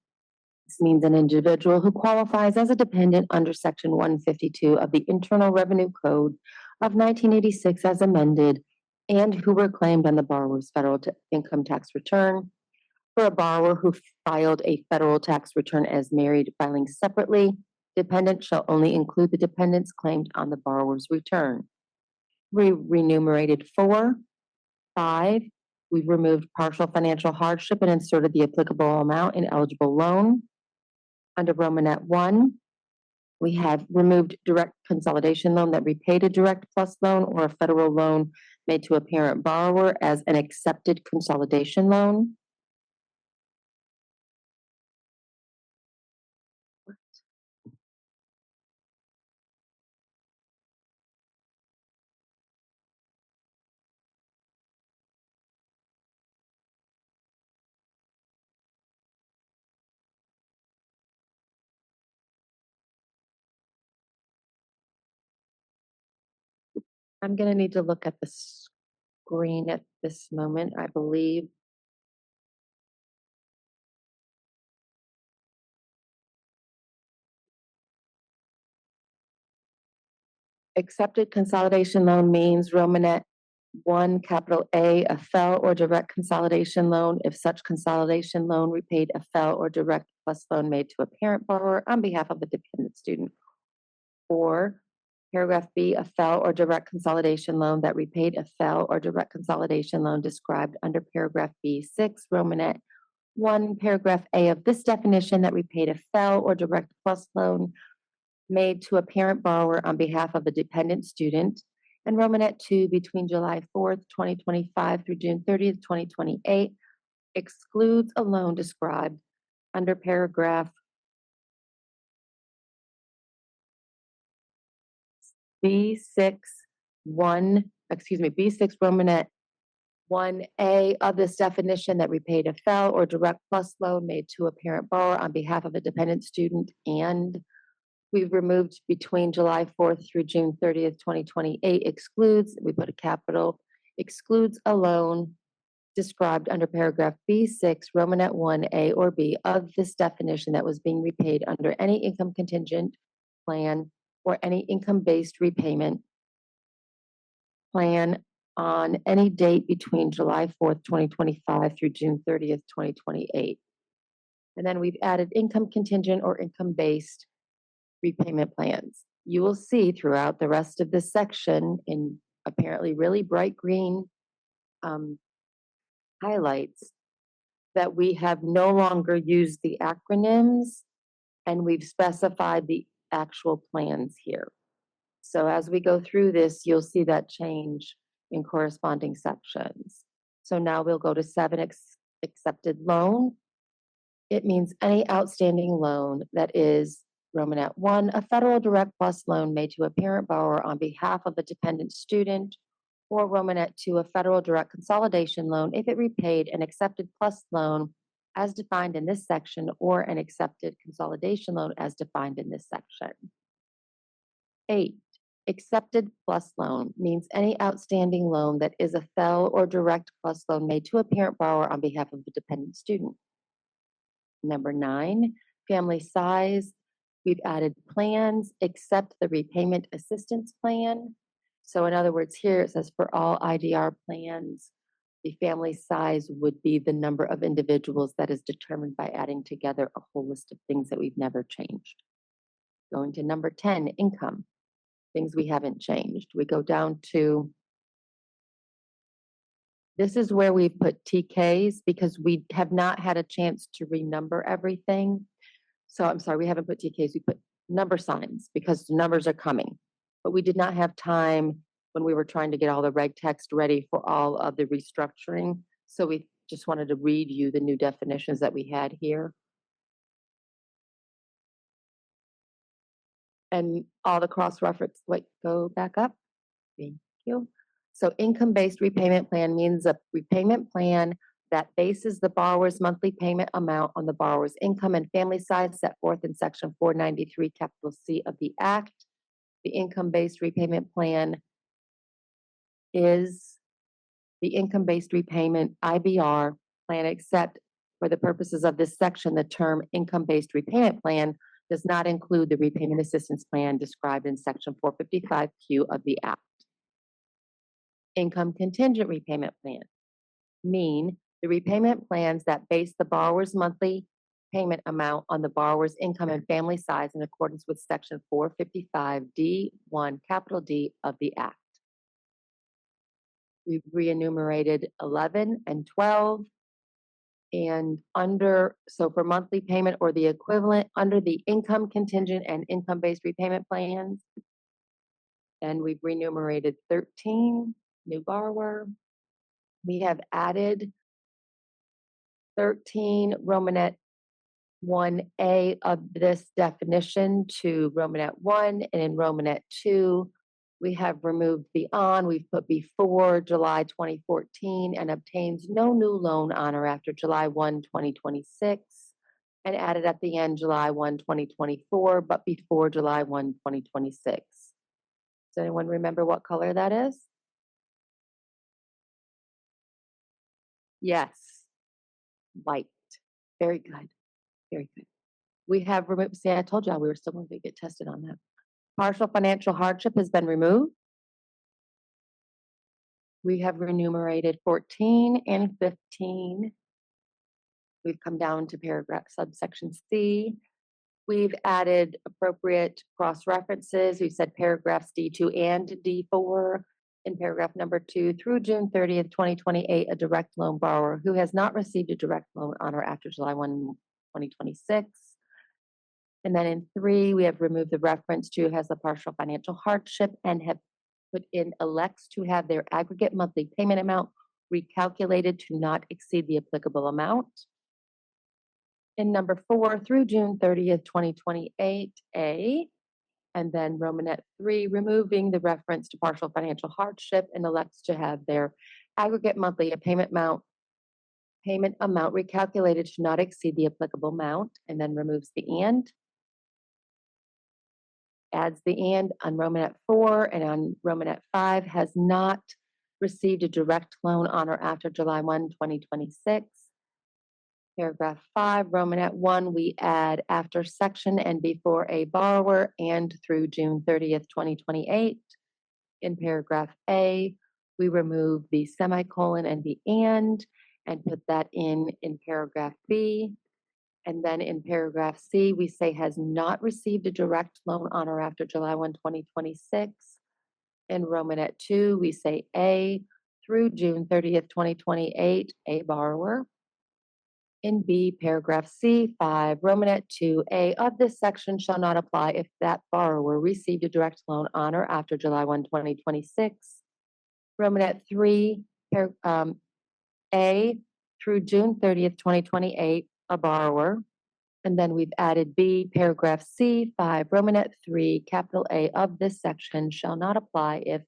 this means an individual who qualifies as a dependent under Section 152 of the Internal Revenue Code of 1986 as amended, and who were claimed on the borrower's federal income tax return. For a borrower who filed a federal tax return as married filing separately, dependent shall only include the dependents claimed on the borrower's return. We renumerated 4. 5, we've removed partial financial hardship and inserted the applicable amount in eligible loan. Under Romanet 1, we have removed direct consolidation loan that repaid a direct plus loan or a federal loan made to a parent borrower as an accepted consolidation loan. I'm gonna need to look at the screen at this moment, I believe. Accepted consolidation loan means Romanet 1, capital A, a FEL or direct consolidation loan if such consolidation loan repaid a FEL or direct plus loan made to a parent borrower on behalf of a dependent student. Or paragraph B, a FEL or direct consolidation loan that repaid a FEL or direct consolidation loan described under paragraph B6, Romanet 1, paragraph A of this definition that repaid a FEL or direct plus loan made to a parent borrower on behalf of a dependent student, and Romanet 2 between July 4th, 2025 through June 30th, 2028 excludes a loan described under paragraph B6 B6 Romanet 1A of this definition that repaid a FEL or direct plus loan made to a parent borrower on behalf of a dependent student, and we've removed between July 4th through June 30th, 2028 excludes, we put a capital, excludes a loan described under paragraph B6, Romanet 1A or B of this definition that was being repaid under any income contingent plan or any income-based repayment plan on any date between July 4th, 2025 through June 30th, 2028. And then we've added income contingent or income-based repayment plans. You will see throughout the rest of this section in apparently really bright green highlights that we have no longer used the acronyms and we've specified the actual plans here. So as we go through this, you'll see that change in corresponding sections. So now we'll go to 7, accepted loan. It means any outstanding loan that is Romanet 1, a federal direct plus loan made to a parent borrower on behalf of a dependent student, or Romanet 2, a federal direct consolidation loan if it repaid an accepted plus loan as defined in this section or an accepted consolidation loan as defined in this section. 8, accepted plus loan means any outstanding loan that is a FEL or direct plus loan made to a parent borrower on behalf of a dependent student. Number 9, family size. We've added plans except the repayment assistance plan. So in other words, here it says for all IDR plans, the family size would be the number of individuals that is determined by adding together a whole list of things that we've never changed. Going to number 10, income, things we haven't changed. We go down to, this is where we've put TKs because we have not had a chance to renumber everything. So I'm sorry, we haven't put TKs, we put number signs because the numbers are coming. But we did not have time when we were trying to get all the reg text ready for all of the restructuring. So we just wanted to read you the new definitions that we had here. And all the cross-reference, wait, go back up. Thank you. So income-based repayment plan means a repayment plan that bases the borrower's monthly payment amount on the borrower's income and family size set forth in section 493, capital C of the Act. The income-based repayment plan is the income-based repayment IBR plan, except for the purposes of this section, the term income-based repayment plan does not include the repayment assistance plan described in section 455Q of the Act. Income contingent repayment plan mean the repayment plans that base the borrower's monthly payment amount on the borrower's income and family size in accordance with section 455D1, capital D of the Act. We've re-enumerated 11 and 12. And so for monthly payment or the equivalent under the income contingent and income-based repayment plans, and we've renumerated 13, new borrower. We have added 13 Romanet 1A of this definition to Romanet 1, and in Romanet 2, we have removed beyond, we've put before July 2014 and obtains no new loan on or after July 1, 2026, and added at the end July 1, 2024, but before July 1, 2026. Does anyone remember what color that is? Yes. White. Very good. Very good. We have removed, see, I told y'all we were still going to get tested on that. Partial financial hardship has been removed. We have remunerated 14 and 15. We've come down to paragraph subsection C. We've added appropriate cross references. We've said paragraphs D2 and D4. In paragraph number 2, through June 30th, 2028, a direct loan borrower who has not received a direct loan on or after July 1, 2026. And then in 3, we have removed the reference to has a partial financial hardship and have put in elects to have their aggregate monthly payment amount recalculated to not exceed the applicable amount. In number 4, through June 30th, 2028, A, and then Romanet 3, removing the reference to partial financial hardship and elects to have their aggregate monthly payment amount recalculated to not exceed the applicable amount, and then removes the and. Adds the and on Romanet 4 and on Romanet 5 has not received a direct loan on or after July 1, 2026. Paragraph 5, Romanet 1, we add after section and before a borrower and through June 30th, 2028. In paragraph A, we remove the semicolon and the and put that in paragraph B. And then in paragraph C, we say has not received a direct loan on or after July 1, 2026. In Romanet 2, we say A, through June 30th, 2028, a borrower. In B, paragraph C5, Romanet 2A of this section shall not apply if that borrower received a direct loan on or after July 1, 2026. Romanet 3, A, through June 30th, 2028, a borrower. And then we've added B, paragraph C5, Romanet 3, capital A of this section shall not apply if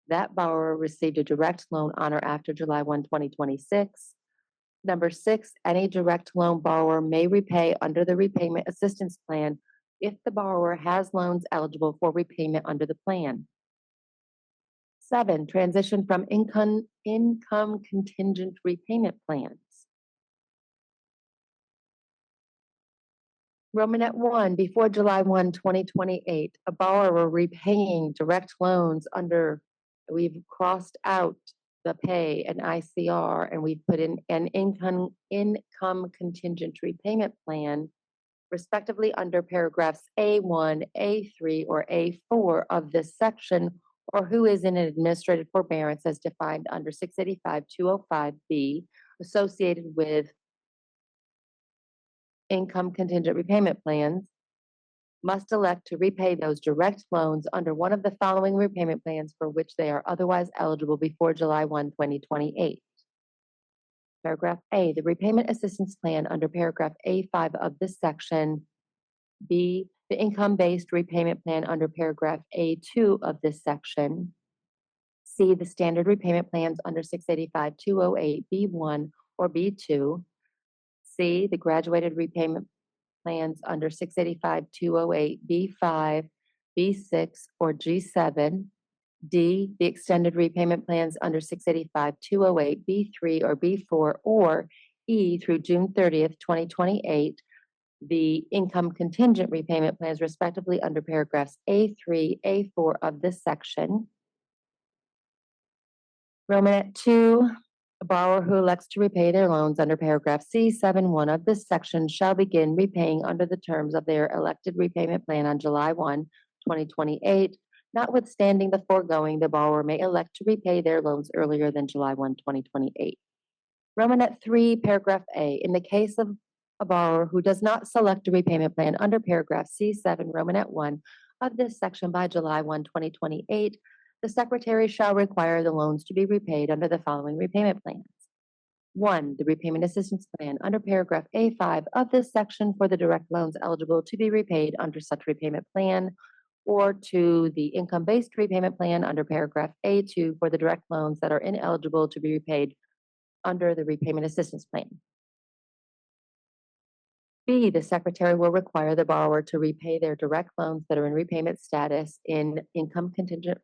that borrower received a direct loan on or after July 1, 2026. Number 6, any direct loan borrower may repay under the repayment assistance plan if the borrower has loans eligible for repayment under the plan. 7, transition from income contingent repayment plans. Romanet 1, before July 1, 2028, a borrower repaying direct loans under, we've crossed out the pay and ICR, and we've put in an income contingent repayment plan, respectively under paragraphs A1, A3, or A4 of this section, or who is in an administrative forbearance as defined under 685-205B, associated with income contingent repayment plans, must elect to repay those direct loans under one of the following repayment plans for which they are otherwise eligible before July 1, 2028. Paragraph A, the repayment assistance plan under paragraph A5 of this section. B, the income-based repayment plan under paragraph A2 of this section. C, the standard repayment plans under 685-208B1 or B2. C, the graduated repayment plans under 685-208B5, B6, or G7. D, the extended repayment plans under 685-208B3 or B4, or E, through June 30th, 2028, the income contingent repayment plans respectively under paragraphs A3, A4 of this section. Romanet 2, a borrower who elects to repay their loans under paragraph C7(1) of this section shall begin repaying under the terms of their elected repayment plan on July 1, 2028. Notwithstanding the foregoing, the borrower may elect to repay their loans earlier than July 1, 2028. Romanet 3, paragraph A, in the case of a borrower who does not select a repayment plan under paragraph C7, Romanet 1 of this section by July 1, 2028, the Secretary shall require the loans to be repaid under the following repayment plans. 1, the repayment assistance plan under paragraph A5 of this section for the direct loans eligible to be repaid under such repayment plan, or 2, the income-based repayment plan under paragraph A2 for the direct loans that are ineligible to be repaid under the repayment assistance plan. B, the Secretary will require the borrower to repay their direct loans that are in repayment status in income contingent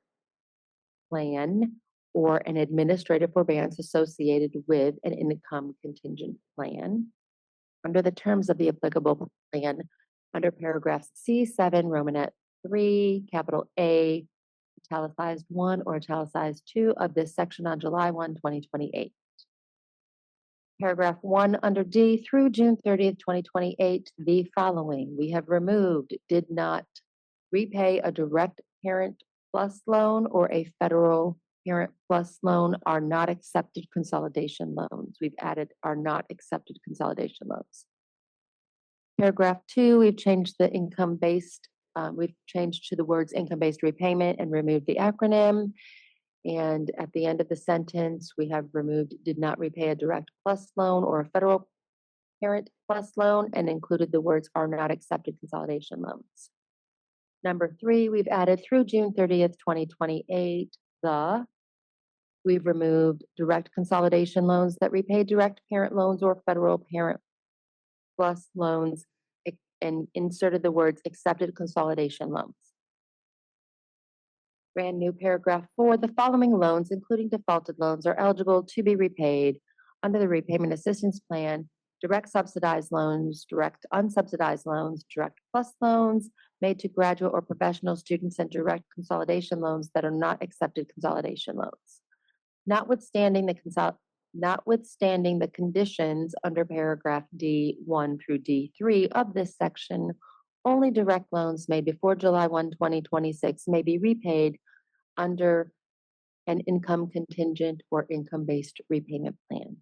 plan or an administrative forbearance associated with an income contingent plan under the terms of the applicable plan under paragraphs C7, Romanet 3, capital A, italicized 1 or italicized 2 of this section on July 1, 2028. Paragraph 1 under D through June 30th, 2028, the following. We have removed did not repay a direct parent plus loan or a federal parent plus loan are not accepted consolidation loans. We've added are not accepted consolidation loans. Paragraph 2, we've changed the income-based, we've changed to the words income-based repayment and removed the acronym. And at the end of the sentence, we have removed did not repay a direct plus loan or a federal parent plus loan and included the words are not accepted consolidation loans. Number 3, we've added through June 30th, 2028, we've removed direct consolidation loans that repay direct parent loans or federal parent plus loans and inserted the words accepted consolidation loans. Brand new paragraph 4, the following loans, including defaulted loans, are eligible to be repaid under the repayment assistance plan: direct subsidized loans, direct unsubsidized loans, direct plus loans made to graduate or professional students, and direct consolidation loans that are not accepted consolidation loans. Notwithstanding the conditions under paragraph D1 through D3 of this section, only direct loans made before July 1, 2026 may be repaid under an income contingent or income-based repayment plan.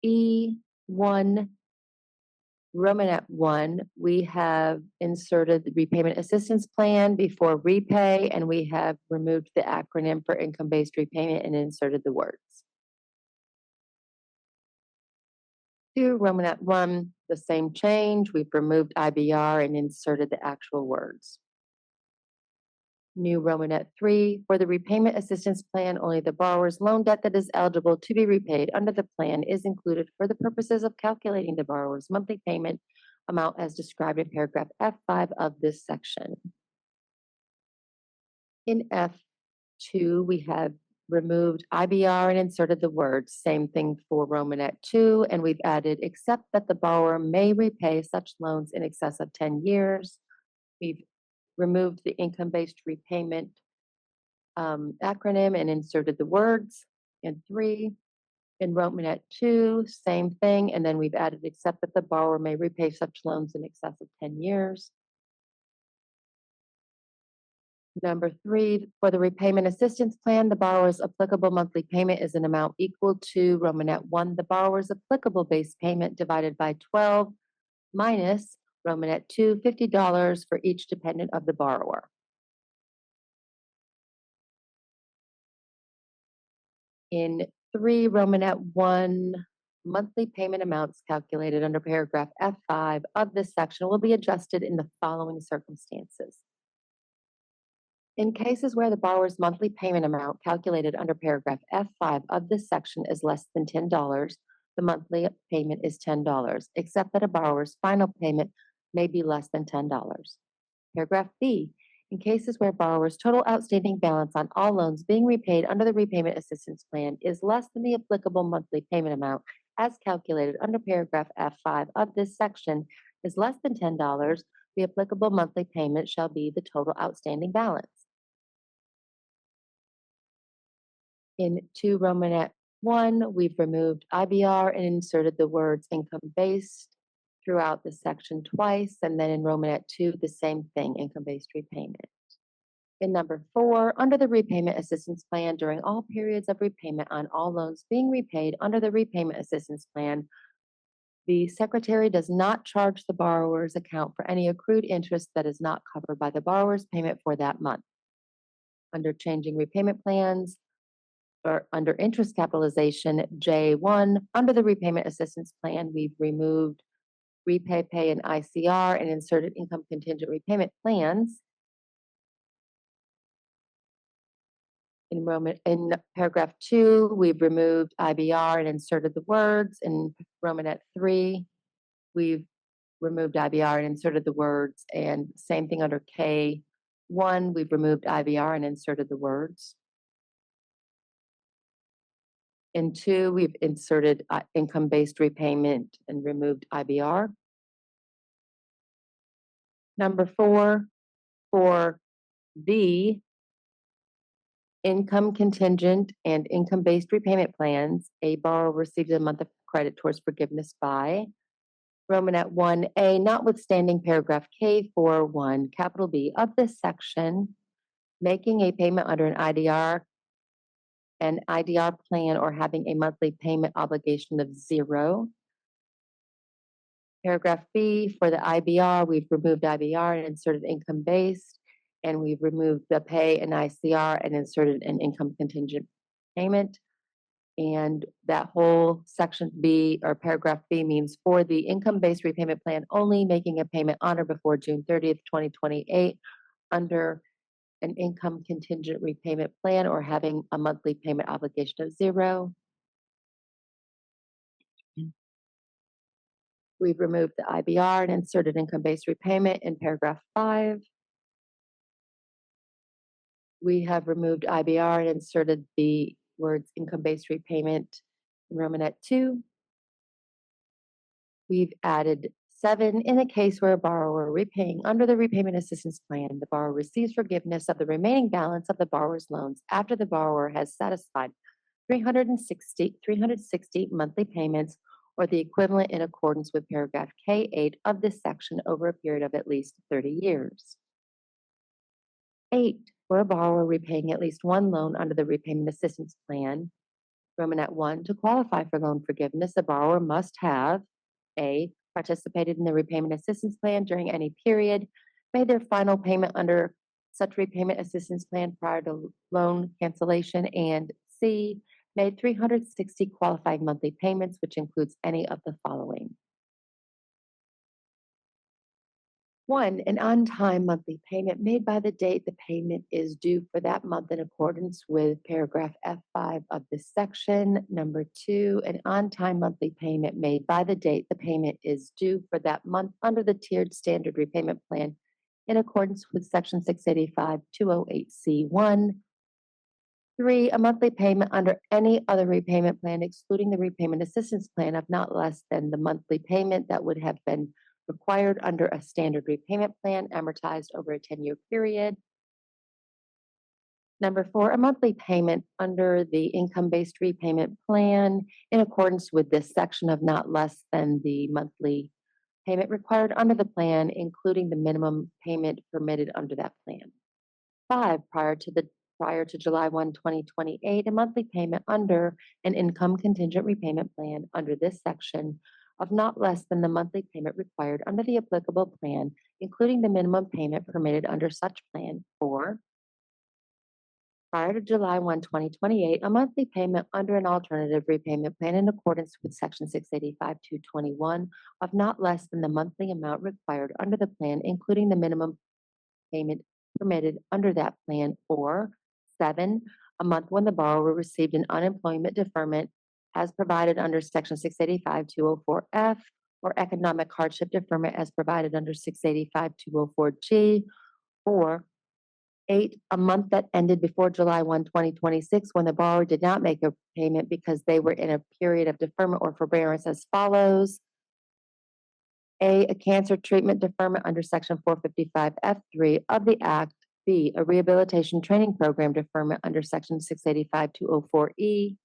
E1, Romanet 1, we have inserted the repayment assistance plan before repay, and we have removed the acronym for income-based repayment and inserted the words. 2, Romanet 1, the same change. We've removed IBR and inserted the actual words. New Romanet 3, for the repayment assistance plan, only the borrower's loan debt that is eligible to be repaid under the plan is included for the purposes of calculating the borrower's monthly payment amount as described in paragraph F5 of this section. In F2, we have removed IBR and inserted the words, same thing for Romanet 2, and we've added except that the borrower may repay such loans in excess of 10 years. We've removed the income-based repayment acronym and inserted the words. And 3, in Romanet 2, same thing, and then we've added except that the borrower may repay such loans in excess of 10 years. Number 3, for the repayment assistance plan, the borrower's applicable monthly payment is an amount equal to Romanet 1, the borrower's applicable base payment divided by 12 minus Romanet 2, $50 for each dependent of the borrower. In 3, Romanet 1, monthly payment amounts calculated under paragraph F5 of this section will be adjusted in the following circumstances. In cases where the borrower's monthly payment amount calculated under paragraph F5 of this section is less than $10, the monthly payment is $10, except that a borrower's final payment may be less than $10. Paragraph B, in cases where borrower's total outstanding balance on all loans being repaid under the repayment assistance plan is less than the applicable monthly payment amount as calculated under paragraph F5 of this section is less than $10, the applicable monthly payment shall be the total outstanding balance. In 2 Romanet 1, we've removed IBR and inserted the words income-based throughout the section twice, and then in Romanet 2, the same thing, income-based repayment. In number 4, under the repayment assistance plan, during all periods of repayment on all loans being repaid under the repayment assistance plan, the secretary does not charge the borrower's account for any accrued interest that is not covered by the borrower's payment for that month. Under changing repayment plans, or under interest capitalization, J1, under the repayment assistance plan, we've removed repay, pay, and ICR and inserted income contingent repayment plans. In paragraph 2, we've removed IBR and inserted the words. In Romanet 3, we've removed IBR and inserted the words, and same thing under K, 1, we've removed IVR and inserted the words. In 2, we've inserted income-based repayment and removed IBR. Number 4, for the income contingent and income-based repayment plans, a borrower receives a month of credit towards forgiveness by Romanet 1A, notwithstanding paragraph K41, capital B of this section, making a payment under an IDR plan or having a monthly payment obligation of 0. Paragraph B, for the IBR, we've removed IBR and inserted income-based, and we've removed the pay and ICR and inserted an income contingent payment. And that whole section B or paragraph B means for the income-based repayment plan only, making a payment on or before June 30th, 2028 under an income contingent repayment plan or having a monthly payment obligation of 0. We've removed the IBR and inserted income-based repayment in paragraph 5. We have removed IBR and inserted the words income-based repayment in Romanet 2. We've added 7, in a case where a borrower repaying under the repayment assistance plan, the borrower receives forgiveness of the remaining balance of the borrower's loans after the borrower has satisfied 360 monthly payments or the equivalent in accordance with paragraph K8 of this section over a period of at least 30 years. 8, for a borrower repaying at least one loan under the repayment assistance plan, Romanet 1, to qualify for loan forgiveness, the borrower must have A, participated in the repayment assistance plan during any period, made their final payment under such repayment assistance plan prior to loan cancellation, and C, made 360 qualifying monthly payments, which includes any of the following. 1, an on-time monthly payment made by the date the payment is due for that month in accordance with paragraph F5 of this section. Number 2, an on-time monthly payment made by the date the payment is due for that month under the tiered standard repayment plan in accordance with section 685-208C1. 3, a monthly payment under any other repayment plan excluding the repayment assistance plan of not less than the monthly payment that would have been required under a standard repayment plan amortized over a 10-year period. Number 4, a monthly payment under the income-based repayment plan in accordance with this section of not less than the monthly payment required under the plan, including the minimum payment permitted under that plan. 5, prior to July 1, 2028, a monthly payment under an income contingent repayment plan under this section of not less than the monthly payment required under the applicable plan, including the minimum payment permitted under such plan. 4, prior to July 1, 2028, a monthly payment under an alternative repayment plan in accordance with section 685-221 of not less than the monthly amount required under the plan, including the minimum payment permitted under that plan. Or 7, a month when the borrower received an unemployment deferment as provided under section 685-204F or economic hardship deferment as provided under 685-204G. Or 8, a month that ended before July 1, 2026 when the borrower did not make a payment because they were in a period of deferment or forbearance as follows. A cancer treatment deferment under section 455F3 of the Act. B, a rehabilitation training program deferment under section 685-204E.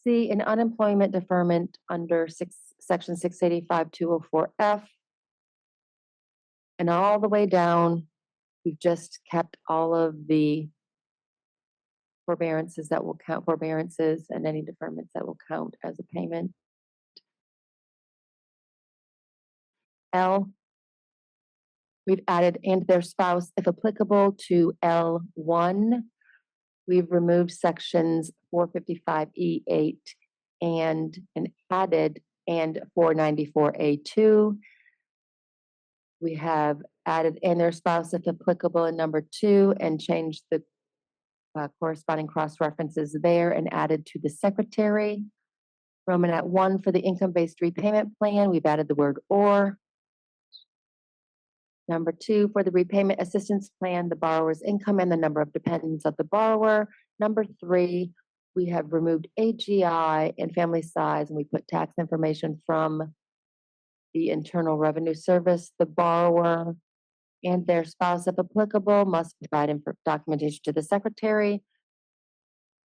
C, an unemployment deferment under section 685-204F. And all the way down, we've just kept all of the forbearances that will count, forbearances and any deferments that will count as a payment. L, we've added and their spouse, if applicable, to L1. We've removed sections 455E8 and added and 494A2. We have added and their spouse, if applicable, in number 2 and changed the corresponding cross references there and added to the secretary. Romanet 1 for the income-based repayment plan, we've added the word or. Number two, for the repayment assistance plan, the borrower's income and the number of dependents of the borrower. Number three, we have removed AGI and family size, and we put tax information from the Internal Revenue Service. The borrower and their spouse, if applicable, must provide documentation to the secretary.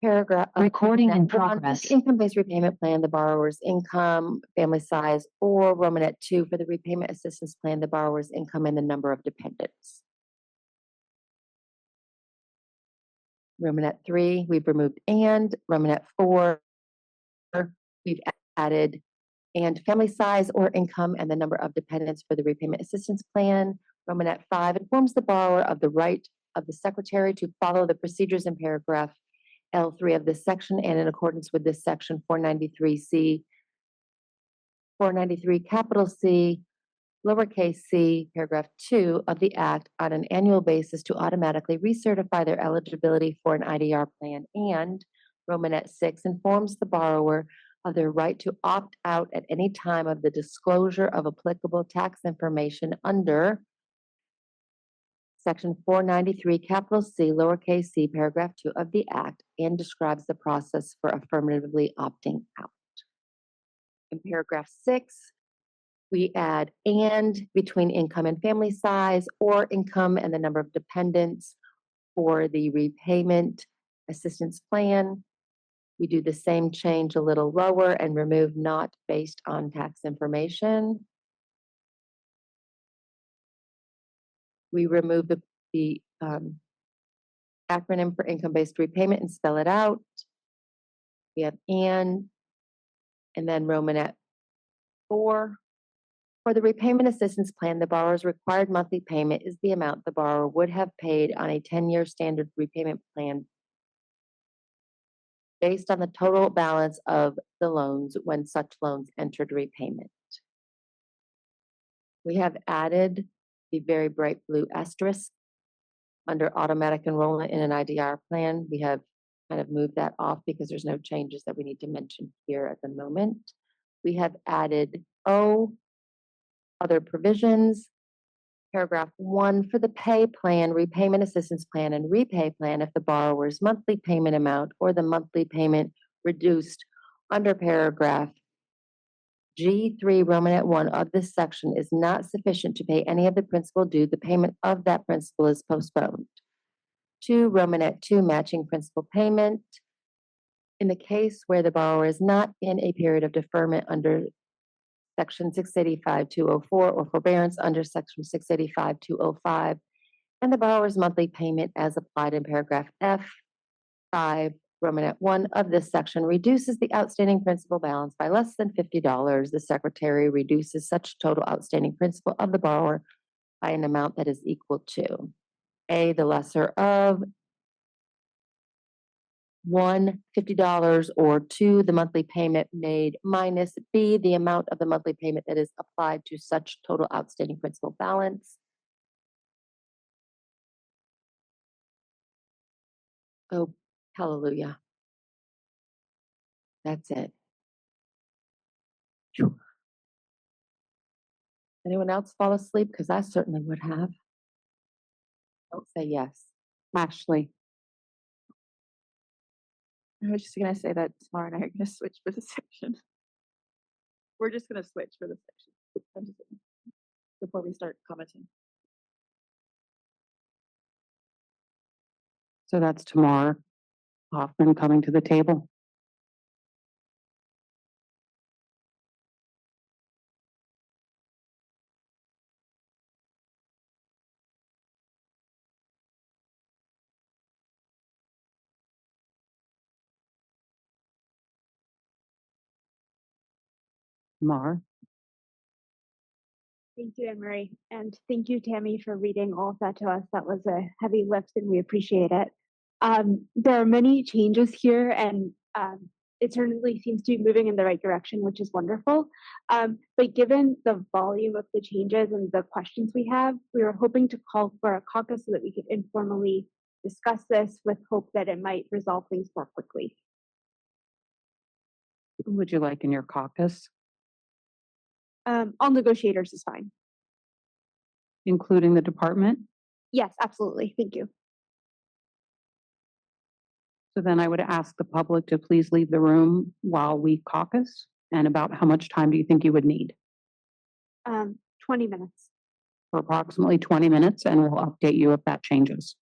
Paragraph. Recording in Romanet one, progress. Income-based repayment plan, the borrower's income, family size, or Romanet two, for the repayment assistance plan, the borrower's income and the number of dependents. Romanet three, we've removed and. Romanet four, we've added and family size or income and the number of dependents for the repayment assistance plan. Romanet five, informs the borrower of the right of the secretary to follow the procedures in paragraph L3 of this section and in accordance with this section 493C, 493 capital C, lowercase c, paragraph 2 of the Act on an annual basis to automatically recertify their eligibility for an IDR plan. And Romanet 6 informs the borrower of their right to opt out at any time of the disclosure of applicable tax information under Section 493, capital C, lowercase c, paragraph 2 of the Act, and describes the process for affirmatively opting out. In paragraph 6, we add and between income and family size, or income and the number of dependents for the repayment assistance plan. We do the same change a little lower and remove not based on tax information. We remove the acronym for income-based repayment and spell it out. We have and then Romanet 4. For the repayment assistance plan, the borrower's required monthly payment is the amount the borrower would have paid on a 10-year standard repayment plan based on the total balance of the loans when such loans entered repayment. We have added the very bright blue asterisk under automatic enrollment in an IDR plan. We have kind of moved that off because there's no changes that we need to mention here at the moment. We have added O, other provisions. Paragraph 1, for the pay plan, repayment assistance plan, and repay plan, if the borrower's monthly payment amount or the monthly payment reduced under paragraph G3 Romanet 1 of this section is not sufficient to pay any of the principal due, the payment of that principal is postponed. 2 Romanet 2 matching principal payment. In the case where the borrower is not in a period of deferment under Section 685-204 or forbearance under Section 685-205, and the borrower's monthly payment as applied in paragraph F5 Romanet 1 of this section reduces the outstanding principal balance by less than $50, the secretary reduces such total outstanding principal of the borrower by an amount that is equal to A, the lesser of 1, $50, or 2, the monthly payment made, minus B, the amount of the monthly payment that is applied to such total outstanding principal balance. Oh, hallelujah. That's it. Phew. Anyone else fall asleep? Because I certainly would have. Don't say yes. Ashley, I was just gonna say that Tamara and I are gonna switch for this section. We're just gonna switch for this section. I'm just saying, before we start commenting. so that's Tamar Hoffman coming to the table. Tamar, Thank you, Anne Marie, and thank you, Tammy, for reading all of that to us. That was a heavy lift, and we appreciate it. There are many changes here, and it certainly seems to be moving in the right direction, which is wonderful. But given the volume of the changes and the questions we have, we were hoping to call for a caucus so that we could informally discuss this with hope that it might resolve things more quickly. who would you like in your caucus? All negotiators is fine. including the department? Yes, absolutely. Thank you. So then I would ask the public to please leave the room while we caucus. And about how much time do you think you would need? 20 minutes. For approximately 20 minutes, and we'll update you if that changes.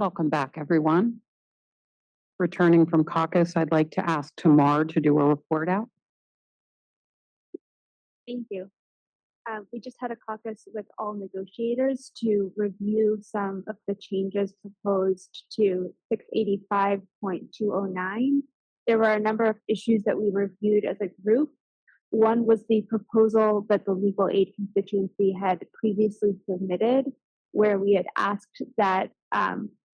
Welcome back, everyone. Returning from caucus, I'd like to ask Tamar to do a report out. Thank you. We just had a caucus with all negotiators to review some of the changes proposed to 685.209. There were a number of issues that we reviewed as a group. One was the proposal that the legal aid constituency had previously submitted, where we had asked that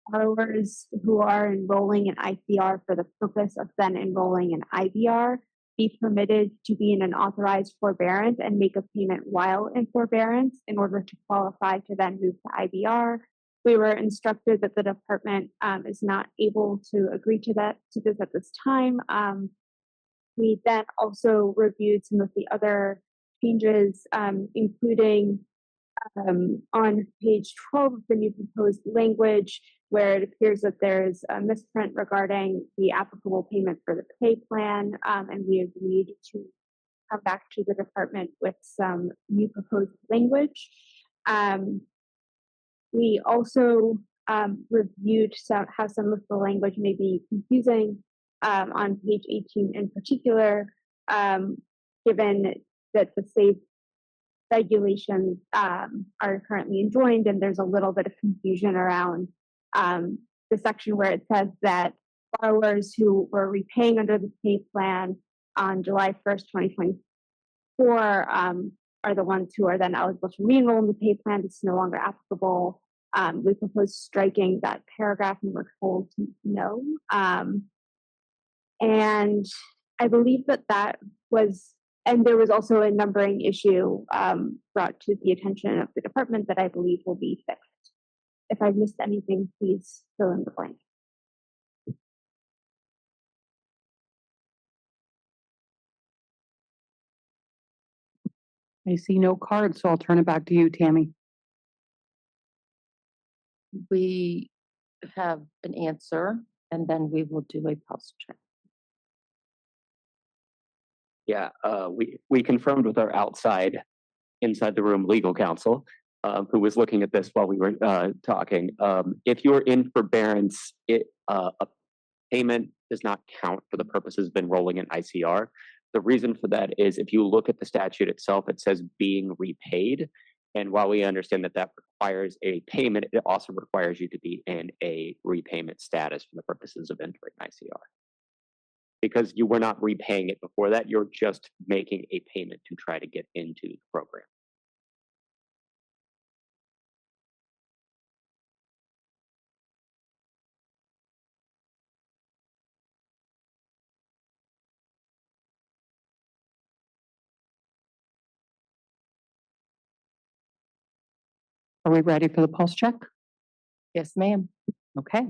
borrowers who are enrolling in ICR for the purpose of then enrolling in IBR be permitted to be in an authorized forbearance and make a payment while in forbearance in order to qualify to then move to IBR. We were instructed that the department is not able to agree to this at this time. We then also reviewed some of the other changes, including on page 12 of the new proposed language, where it appears that there's a misprint regarding the applicable payment for the pay plan, and we agreed to come back to the department with some new proposed language. We also reviewed how some of the language may be confusing on page 18 in particular, given that the SAFE regulations are currently enjoined, and there's a little bit of confusion around the section where it says that borrowers who were repaying under the pay plan on July 1st, 2024 are the ones who are then eligible to re-enroll in the pay plan. It's no longer applicable. We propose striking that paragraph and we're told no. And I believe that was, and there was also a numbering issue brought to the attention of the department that I believe will be fixed. If I've missed anything, please fill in the blank. I see no cards, so I'll turn it back to you, Tammy. We have an answer, and then we will do a pulse check. Yeah, we confirmed with our inside the room legal counsel, who was looking at this while we were talking. If you're in forbearance, a payment does not count for the purposes of enrolling in ICR. The reason for that is if you look at the statute itself, it says being repaid. And while we understand that that requires a payment, it also requires you to be in a repayment status for the purposes of entering ICR. Because you were not repaying it before that, you're just making a payment to try to get into the program. Are we ready for the pulse check? Yes, ma'am. Okay.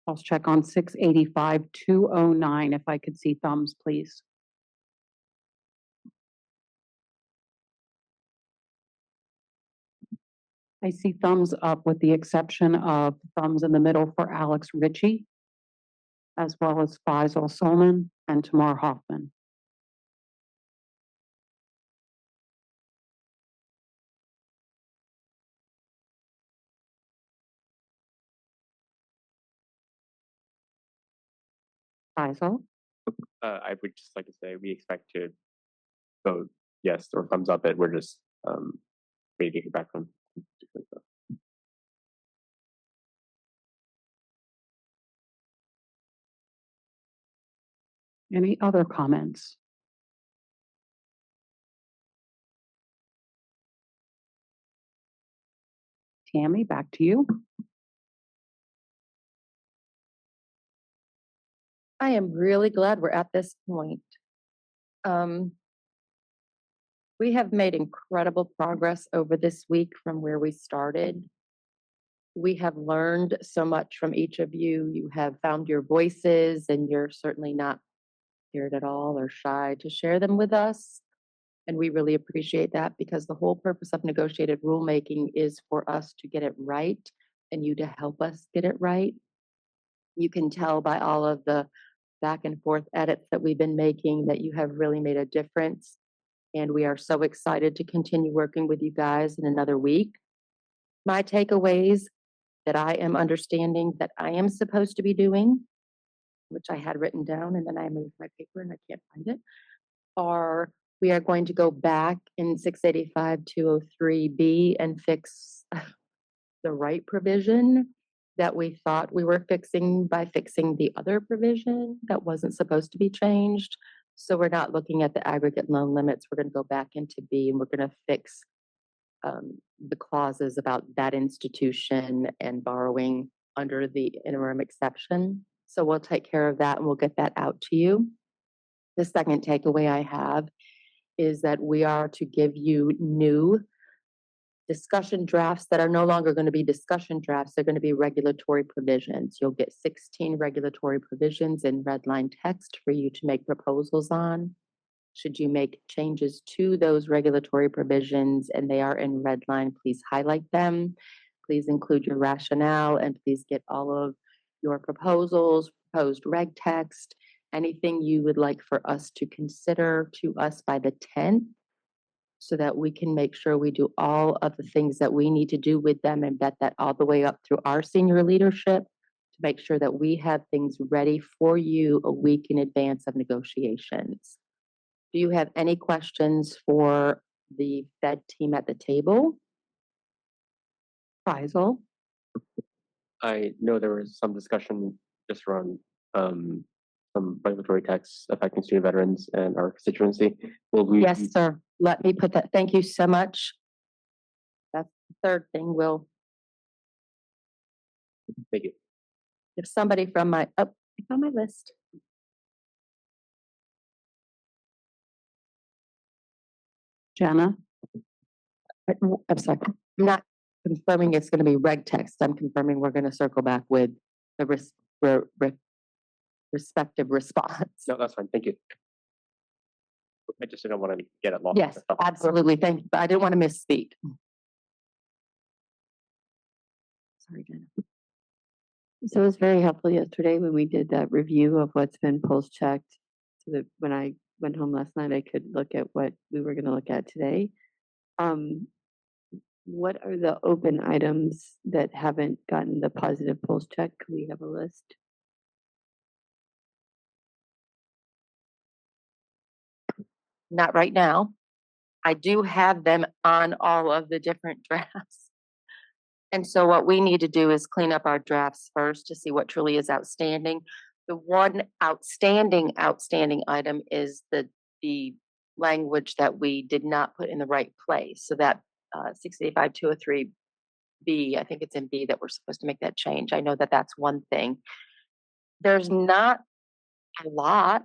Pulse check on 685-209. If I could see thumbs, please. I see thumbs up with the exception of thumbs in the middle for Alex Ritchie, as well as Faisal Solman and Tamar Hoffman. Faisal? I would just like to say we expect to vote yes or thumbs up it. We're just waiting to hear back from. Any other comments? Tammy, back to you. I am really glad we're at this point. We have made incredible progress over this week from where we started. We have learned so much from each of you. You have found your voices, and you're certainly not scared at all or shy to share them with us. And we really appreciate that, because the whole purpose of negotiated rulemaking is for us to get it right and you to help us get it right. You can tell by all of the back and forth edits that we've been making that you have really made a difference. And we are so excited to continue working with you guys in another week. My takeaways that I am understanding that I am supposed to be doing, which I had written down and then I moved my paper and I can't find it, are we are going to go back in 685-203B and fix the right provision that we thought we were fixing by fixing the other provision that wasn't supposed to be changed. So we're not looking at the aggregate loan limits. We're going to go back into B and we're going to fix the clauses about that institution and borrowing under the interim exception. So we'll take care of that and we'll get that out to you. The second takeaway I have is that we are to give you new discussion drafts that are no longer going to be discussion drafts. They're going to be regulatory provisions. You'll get 16 regulatory provisions in red line text for you to make proposals on. Should you make changes to those regulatory provisions and they are in red line, please highlight them. Please include your rationale and please get all of your proposals, proposed reg text, anything you would like for us to consider to us by the 10th so that we can make sure we do all of the things that we need to do with them and vet that all the way up through our senior leadership to make sure that we have things ready for you a week in advance of negotiations. Do you have any questions for the Fed team at the table? Faisal? I know there was some discussion just around some regulatory texts affecting student veterans and our constituency. Will we? Yes, sir. Let me put that. Thank you so much. That's the third thing. We'll, Thank you. if somebody from my, oh, it's on my list. Jenna? I'm sorry. I'm not confirming it's going to be reg text. I'm confirming we're going to circle back with the respective response. No, that's fine. Thank you. I just didn't want to get it lost. Yes, absolutely. Thank you. But I didn't want to misspeak. Sorry, Jenna. So it was very helpful yesterday when we did that review of what's been pulse checked. So that when I went home last night, I could look at what we were going to look at today. What are the open items that haven't gotten the positive pulse check? Can we have a list? Not right now. I do have them on all of the different drafts. And so what we need to do is clean up our drafts first to see what truly is outstanding. The one outstanding item is the language that we did not put in the right place. So that 685-203B, I think it's in B that we're supposed to make that change. I know that that's one thing. There's not a lot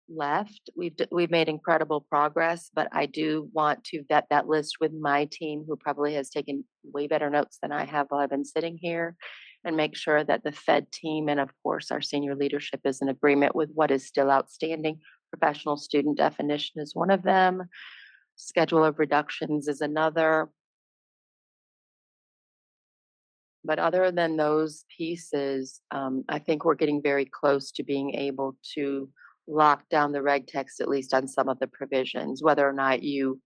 left. We've made incredible progress, but I do want to vet that list with my team, who probably has taken way better notes than I have while I've been sitting here, and make sure that the Fed team and of course our senior leadership is in agreement with what is still outstanding. Professional student definition is one of them. Schedule of reductions is another. But other than those pieces, I think we're getting very close to being able to lock down the reg text, at least on some of the provisions, whether or not you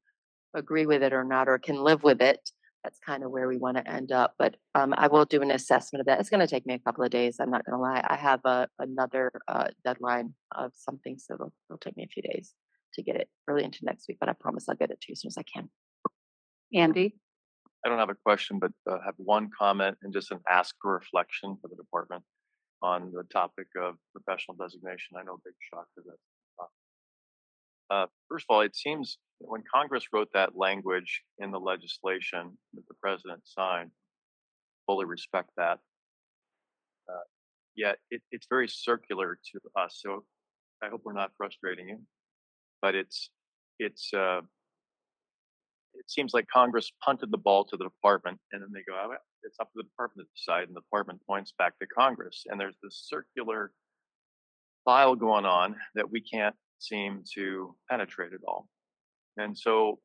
agree with it or not, or can live with it. That's kind of where we want to end up. But I will do an assessment of that. It's going to take me a couple of days. I'm not going to lie. I have another deadline of something, so it'll take me a few days to get it early into next week. But I promise I'll get it to you as soon as I can. Andy? I don't have a question, but have one comment and just an ask for reflection for the department on the topic of professional designation. I know big shock to that. First of all, it seems when Congress wrote that language in the legislation that the president signed, fully respect that. Yet it's very circular to us. So I hope we're not frustrating you, but it seems like Congress punted the ball to the department, and then they go, oh, it's up to the department to decide, and the department points back to Congress. And there's this circular file going on that we can't seem to penetrate at all. And so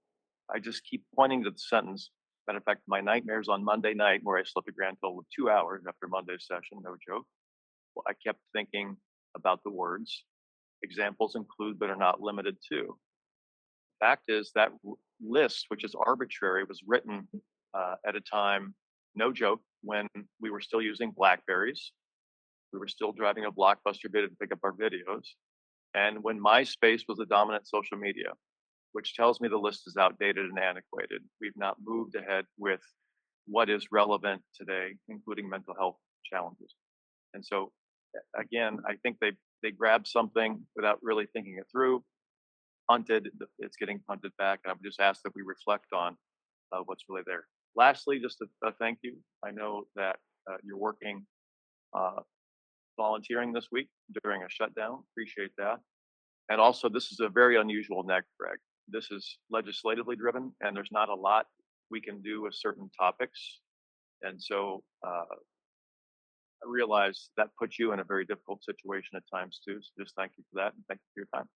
I just keep pointing to the sentence. Matter of fact, my nightmares on Monday night, where I slept a grand total of 2 hours after Monday's session, no joke. Well, I kept thinking about the words, examples include but are not limited to. Fact is that list, which is arbitrary, was written at a time no joke, when we were still using Blackberries. We were still driving a Blockbuster bid to pick up our videos. And when MySpace was the dominant social media, which tells me the list is outdated and antiquated. We've not moved ahead with what is relevant today, including mental health challenges. And so, again, I think they grabbed something without really thinking it through, punted, it's getting punted back, and I would just ask that we reflect on what's really there. Lastly, just a thank you. I know that you're working volunteering this week during a shutdown. Appreciate that. And also, this is a very unusual neck, Greg. This is legislatively driven, and there's not a lot we can do with certain topics. And so I realize that puts you in a very difficult situation at times too. So just thank you for that, and thank you for your time.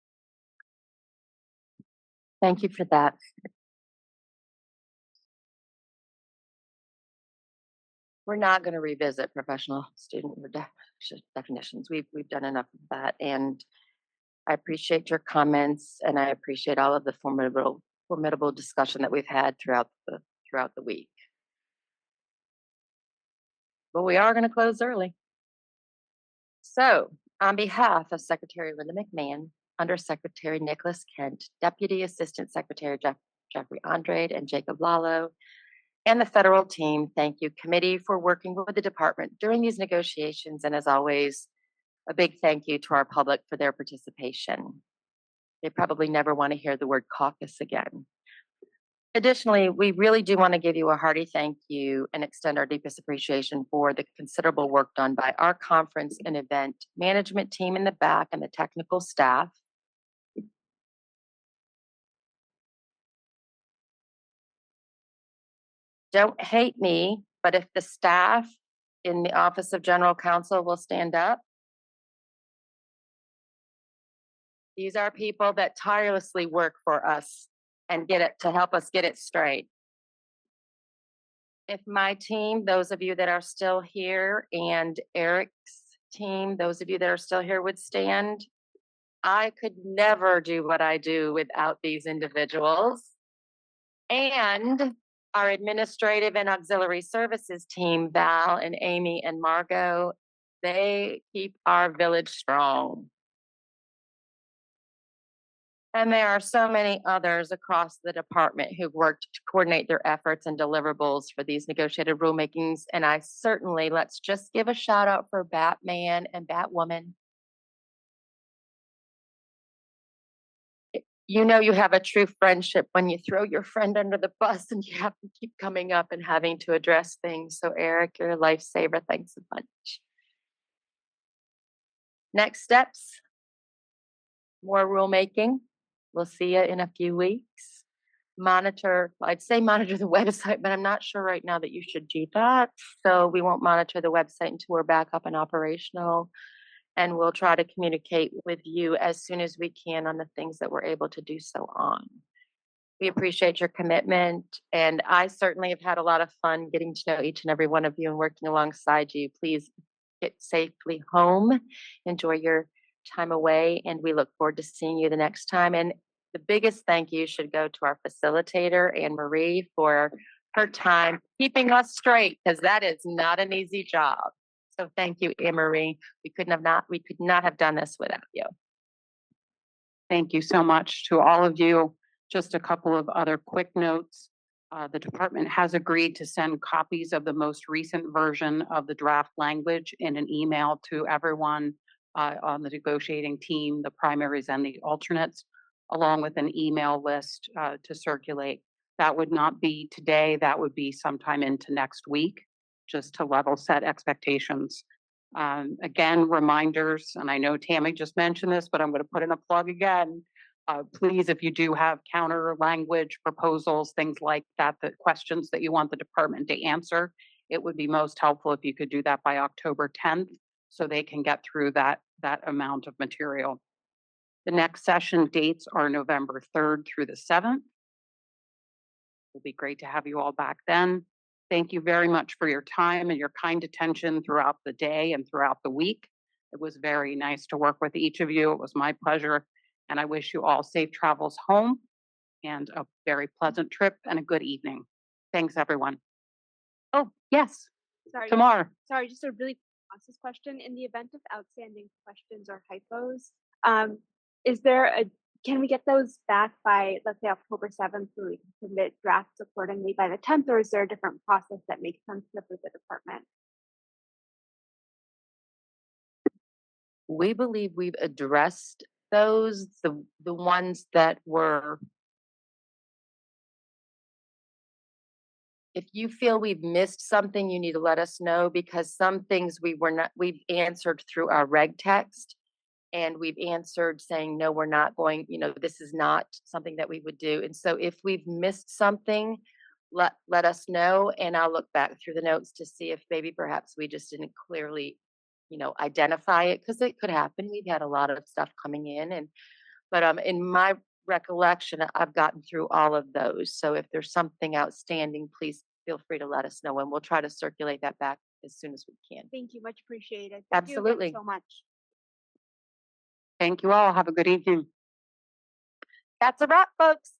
Thank you for that. We're not going to revisit professional student definitions. We've done enough of that, and I appreciate your comments, and I appreciate all of the formidable discussion that we've had throughout the week. But we are going to close early. So, on behalf of Secretary Linda McMahon, Undersecretary Nicholas Kent, Deputy Assistant Secretary Jeffrey Andrade, and Jacob Lalo, and the federal team, thank you, committee, for working with the department during these negotiations. And as always, a big thank you to our public for their participation. They probably never want to hear the word caucus again. Additionally, we really do want to give you a hearty thank you and extend our deepest appreciation for the considerable work done by our conference and event management team in the back and the technical staff. Don't hate me, but if the staff in the Office of General Counsel will stand up. These are people that tirelessly work for us and to help us get it straight. If my team, those of you that are still here, and Eric's team, those of you that are still here, would stand, I could never do what I do without these individuals. And our administrative and auxiliary services team, Val and Amy and Margot, they keep our village strong. And there are so many others across the department who've worked to coordinate their efforts and deliverables for these negotiated rulemakings. And I certainly, let's just give a shout out for Batman and Batwoman. You know you have a true friendship when you throw your friend under the bus and you have to keep coming up and having to address things. So Eric, you're a lifesaver. Thanks a bunch. Next steps, more rulemaking. We'll see you in a few weeks. I'd say monitor the website, but I'm not sure right now that you should do that. So we won't monitor the website until we're back up and operational. And we'll try to communicate with you as soon as we can on the things that we're able to do so on. We appreciate your commitment. And I certainly have had a lot of fun getting to know each and every one of you and working alongside you. Please get safely home. Enjoy your time away. And we look forward to seeing you the next time. And the biggest thank you should go to our facilitator, Anne Marie, for her time keeping us straight, because that is not an easy job. So thank you, Anne Marie. We could not have done this without you. Thank you so much to all of you. Just a couple of other quick notes. The department has agreed to send copies of the most recent version of the draft language in an email to everyone on the negotiating team, the primaries and the alternates, along with an email list to circulate. That would not be today. That would be sometime into next week, just to level set expectations. Again, reminders, and I know Tammy just mentioned this, but I'm going to put in a plug again. Please, if you do have counter language proposals, things like that, the questions that you want the department to answer, it would be most helpful if you could do that by October 10th so they can get through that amount of material. The next session dates are November 3rd through the 7th. It'll be great to have you all back then. Thank you very much for your time and your kind attention throughout the day and throughout the week. It was very nice to work with each of you. It was my pleasure. And I wish you all safe travels home and a very pleasant trip and a good evening. Thanks, everyone. Oh, yes, Sorry, Tamar. sorry, just a really quick process question. In the event of outstanding questions or hypos, is there can we get those back by, let's say, October 7th, so we can submit drafts accordingly by the 10th, or is there a different process that makes sense for the department? We believe we've addressed those, the ones that were. If you feel we've missed something, you need to let us know, because some things we've answered through our reg text. And we've answered saying, no, we're not going, this is not something that we would do. And so if we've missed something, let us know, and I'll look back through the notes to see if maybe perhaps we just didn't clearly, identify it, because it could happen. We've had a lot of stuff coming in, but in my recollection, I've gotten through all of those. So if there's something outstanding, please feel free to let us know, and we'll try to circulate that back as soon as we can. Thank you, much appreciated. Thank you again Absolutely. so much. Thank you all. Have a good evening. That's a wrap, folks.